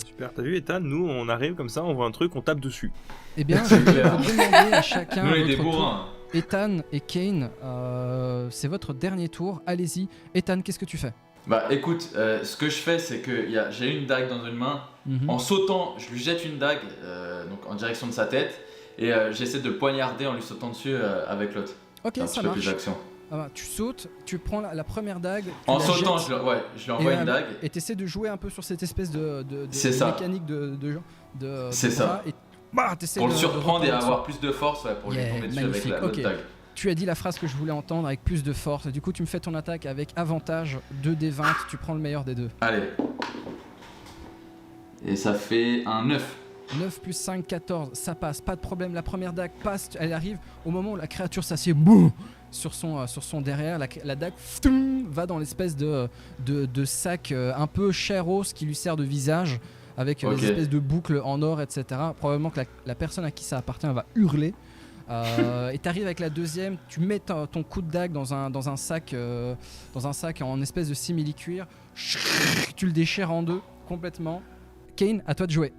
Super, t'as vu Ethan, nous on arrive comme ça, on voit un truc, on tape dessus. Eh bien, je vais vous demander à chacun Nous, on est votre des tour. bourrins. Ethan et Kane, c'est votre dernier tour, allez-y. Ethan, qu'est-ce que tu fais ? Bah écoute, ce que je fais, c'est que j'ai une dague dans une main. En sautant, je lui jette une dague donc en direction de sa tête et j'essaie de le poignarder en lui sautant dessus avec l'autre. Ok, ça plus marche. d'action. Tu sautes, tu prends la première dague. En sautant, je lui envoie une dague. Et tu essaies de jouer un peu sur cette espèce de mécanique de c'est ça. Et, pour le surprendre et avoir plus de force pour lui tomber dessus avec l'autre dague. Tu as dit la phrase que je voulais entendre avec plus de force. Du coup, tu me fais ton attaque avec avantage 2d20. Tu prends le meilleur des deux. Allez. Et ça fait un 9. 9 plus 5, 14. Ça passe, pas de problème. La première dague passe, elle arrive au moment où la créature s'assied boum, sur son derrière. La dague va dans l'espèce de sac un peu chair-os qui lui sert de visage avec des espèces de boucles en or, etc. Probablement que la personne à qui ça appartient va hurler. Et t'arrives avec la deuxième, tu mets ton coup de dague dans un sac en espèce de simili-cuir, tu le déchires en deux complètement. Kane, à toi de jouer.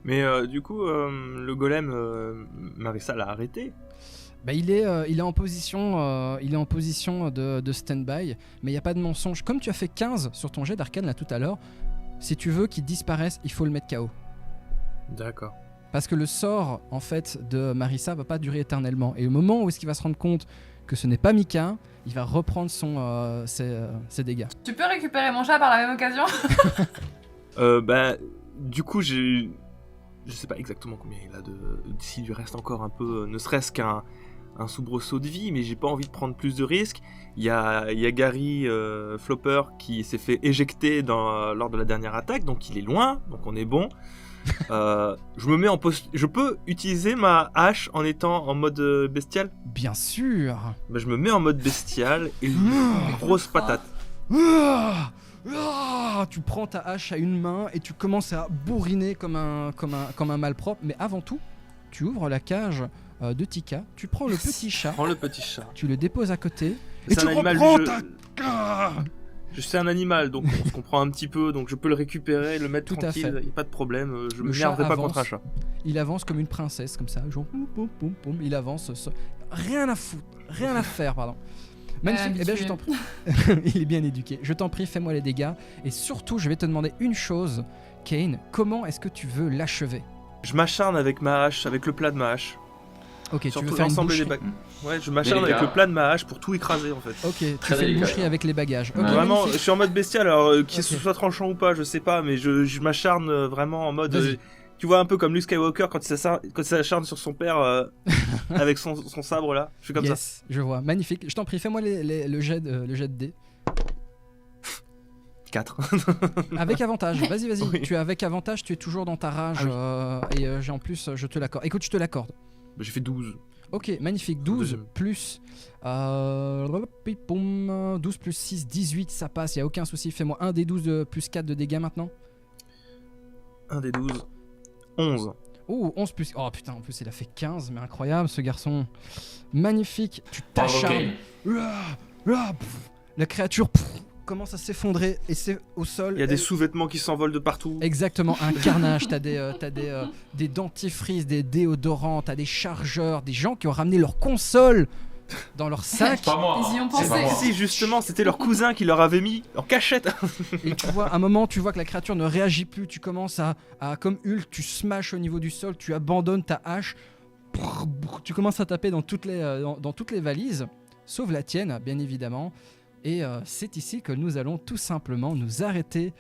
Mais du coup, le golem, Marissa l'a arrêté. Bah, il est en position, de stand-by, mais il n'y a pas de mensonge. Comme tu as fait 15 sur ton jet d'arcane là tout à l'heure, si tu veux qu'il disparaisse, il faut le mettre KO. D'accord. Parce que le sort en fait de Marissa va pas durer éternellement. Et au moment où est-ce qu'il va se rendre compte que ce n'est pas Mika. Il va reprendre ses dégâts. Tu peux récupérer mon chat par la même occasion? Du coup, je sais pas exactement combien il a s'il lui reste encore un peu, ne serait-ce qu'un soubresaut de vie, mais j'ai pas envie de prendre plus de risques. Il y a Gary Flopper qui s'est fait éjecter lors de la dernière attaque, donc il est loin, donc on est bon. Je peux utiliser ma hache en étant en mode bestial? Bien sûr. Je me mets en mode bestial et grosse patate. Tu prends ta hache à une main et tu commences à bourriner comme un malpropre. Mais avant tout, tu ouvres la cage de Tika, tu prends le petit chat, tu le déposes à côté et tu reprends Je suis un animal, donc on se comprend un petit peu, donc je peux le récupérer, le mettre Tout à tranquille, fait. y a pas de problème, je Le me chat m'énerverai pas avance. contre un chat. Il avance comme une princesse, comme ça, genre poum, poum, poum, poum, il avance, rien à foutre, rien à faire, pardon. Magnifique, eh bien je t'en prie. Il est bien éduqué. Je t'en prie, fais-moi les dégâts. Et surtout, je vais te demander une chose, Kane, comment est-ce que tu veux l'achever? Je m'acharne avec ma hache, avec le plat de ma hache. Ok, tu Sur veux tout faire une l'ensemble des boucherie. bagages. Ouais, je m'acharne avec Délicat. le plat de ma hache pour tout écraser en fait. Ok, tu Très fais une délicat. boucherie avec les bagages. Ok, Ouais. Vraiment, je magnifique. suis en mode bestial, alors que ce Ok. soit tranchant ou pas, je sais pas, mais je m'acharne vraiment en mode... Vas-y. tu vois un peu comme Luke Skywalker quand il s'acharne sur son père avec son sabre là. Je suis comme ça. Yes, je vois, magnifique. Je t'en prie, fais-moi le jet de dés. 4. Avec avantage, vas-y. Oui. Tu es avec avantage, tu es toujours dans ta rage. J'ai en plus, je te l'accorde. Écoute, je te l'accorde. J'ai fait 12. Ok, magnifique. 12 Deuxième. plus 12 plus 6, 18, ça passe, y a aucun souci. Fais-moi un des 12 de plus 4 de dégâts maintenant. 1 des 12. 11. Oh, 11 plus... Oh putain, en plus il a fait 15, mais incroyable ce garçon. Magnifique, tu Bravo, t'acharnes. Kane. La créature commence à s'effondrer et c'est au sol. Il y a des sous-vêtements qui s'envolent de partout. Exactement, un carnage. T'as des dentifrices, des déodorants, t'as des chargeurs, des gens qui ont ramené leur console dans leur sac. Pas moi. Ils y ont C'est pas pensé. moi. Si, justement, c'était leur cousin qui leur avait mis en cachette. Et tu vois, à un moment, tu vois que la créature ne réagit plus. Tu commences à comme Hulk, tu smashes au niveau du sol, tu abandonnes ta hache. Tu commences à taper dans toutes les valises, sauf la tienne, bien évidemment. Et c'est ici que nous allons tout simplement nous arrêter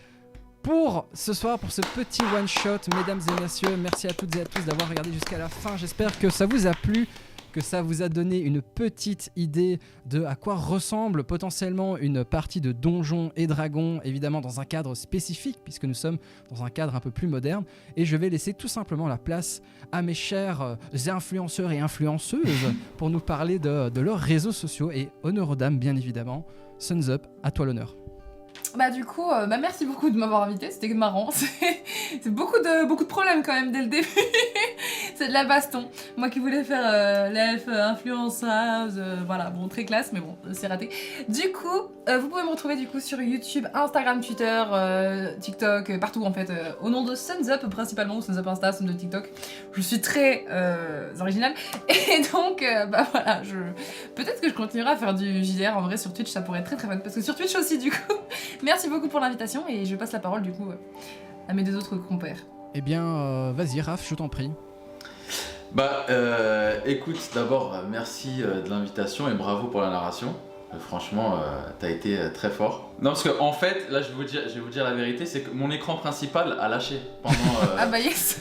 pour ce soir, pour ce petit one-shot. Mesdames et messieurs, merci à toutes et à tous d'avoir regardé jusqu'à la fin. J'espère que ça vous a plu, que ça vous a donné une petite idée de à quoi ressemble potentiellement une partie de Donjons et Dragons, évidemment dans un cadre spécifique, puisque nous sommes dans un cadre un peu plus moderne. Et je vais laisser tout simplement la place à mes chers influenceurs et influenceuses pour nous parler de leurs réseaux sociaux. Et honneur aux dames, bien évidemment. Suns Up, à toi l'honneur. Bah du coup, merci beaucoup de m'avoir invité, c'était marrant. C'est beaucoup de problèmes quand même dès le début. C'est de la baston. Moi qui voulais faire l'elfe influenceuse, voilà, bon très classe, mais bon c'est raté. Du coup, vous pouvez me retrouver du coup sur YouTube, Instagram, Twitter, TikTok, partout en fait, au nom de Suns Up principalement, Suns Up Insta, Suns Up TikTok. Je suis très originale et donc bah voilà, peut-être que je continuerai à faire du JDR en vrai sur Twitch, ça pourrait être très très fun parce que sur Twitch aussi du coup. Merci beaucoup pour l'invitation et je passe la parole du coup à mes deux autres compères. Eh bien, vas-y Raph, je t'en prie. Bah, écoute, d'abord, merci de l'invitation et bravo pour la narration. Franchement, t'as été très fort. Non, parce que en fait, là, je vais vous dire la vérité, c'est que mon écran principal a lâché pendant. Ah bah yes.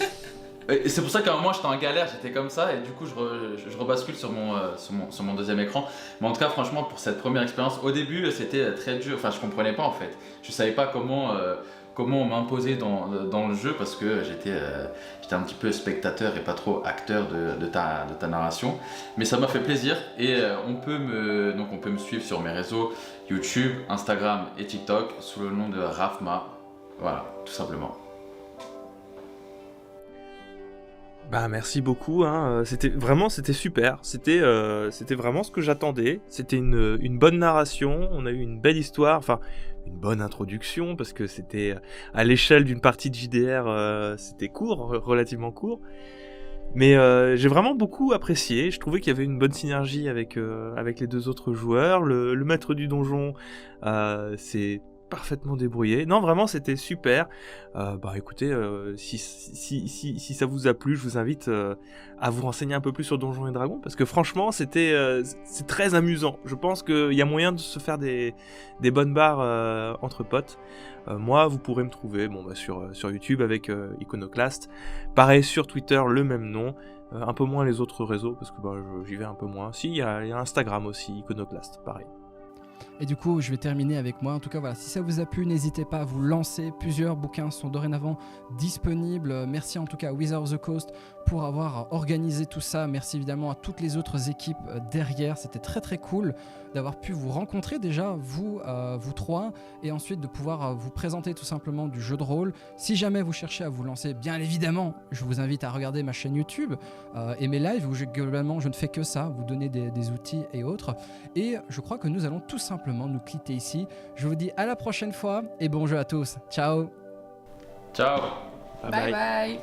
Et c'est pour ça qu'à un moment, j'étais en galère, j'étais comme ça, et du coup, je rebascule sur mon deuxième écran. Mais en tout cas, franchement, pour cette première expérience, au début, c'était très dur. Enfin, je comprenais pas en fait. Je savais pas comment m'imposer dans le jeu parce que j'étais un petit peu spectateur et pas trop acteur de ta narration. Mais ça m'a fait plaisir et on peut me suivre sur mes réseaux YouTube, Instagram et TikTok sous le nom de Rafma. Voilà, tout simplement. Bah merci beaucoup, hein. C'était super, c'était vraiment ce que j'attendais, c'était une bonne narration, on a eu une belle histoire, enfin une bonne introduction parce que c'était à l'échelle d'une partie de JDR, c'était court, relativement court, mais j'ai vraiment beaucoup apprécié, je trouvais qu'il y avait une bonne synergie avec les deux autres joueurs, le maître du donjon, c'est parfaitement débrouillé. Non, vraiment, c'était super. Écoutez, si ça vous a plu, je vous invite à vous renseigner un peu plus sur Donjons et Dragons, parce que franchement, c'est très amusant. Je pense qu'il y a moyen de se faire des bonnes barres entre potes. Moi, vous pourrez me trouver sur YouTube avec Iconoclast. Pareil, sur Twitter, le même nom. Un peu moins les autres réseaux, parce que j'y vais un peu moins. Si, il y a Instagram aussi, Iconoclast, pareil. Et du coup, je vais terminer avec moi. En tout cas, voilà, si ça vous a plu, n'hésitez pas à vous lancer. Plusieurs bouquins sont dorénavant disponibles. Merci en tout cas à Wizards of the Coast pour avoir organisé tout ça. Merci évidemment à toutes les autres équipes derrière. C'était très très cool d'avoir pu vous rencontrer déjà, vous trois, et ensuite de pouvoir vous présenter tout simplement du jeu de rôle. Si jamais vous cherchez à vous lancer, bien évidemment, je vous invite à regarder ma chaîne YouTube et mes lives où globalement je ne fais que ça, vous donner des outils et autres. Et je crois que nous allons tout simplement nous quitter ici. Je vous dis à la prochaine fois et bon jeu à tous. Ciao. Ciao. Bye bye.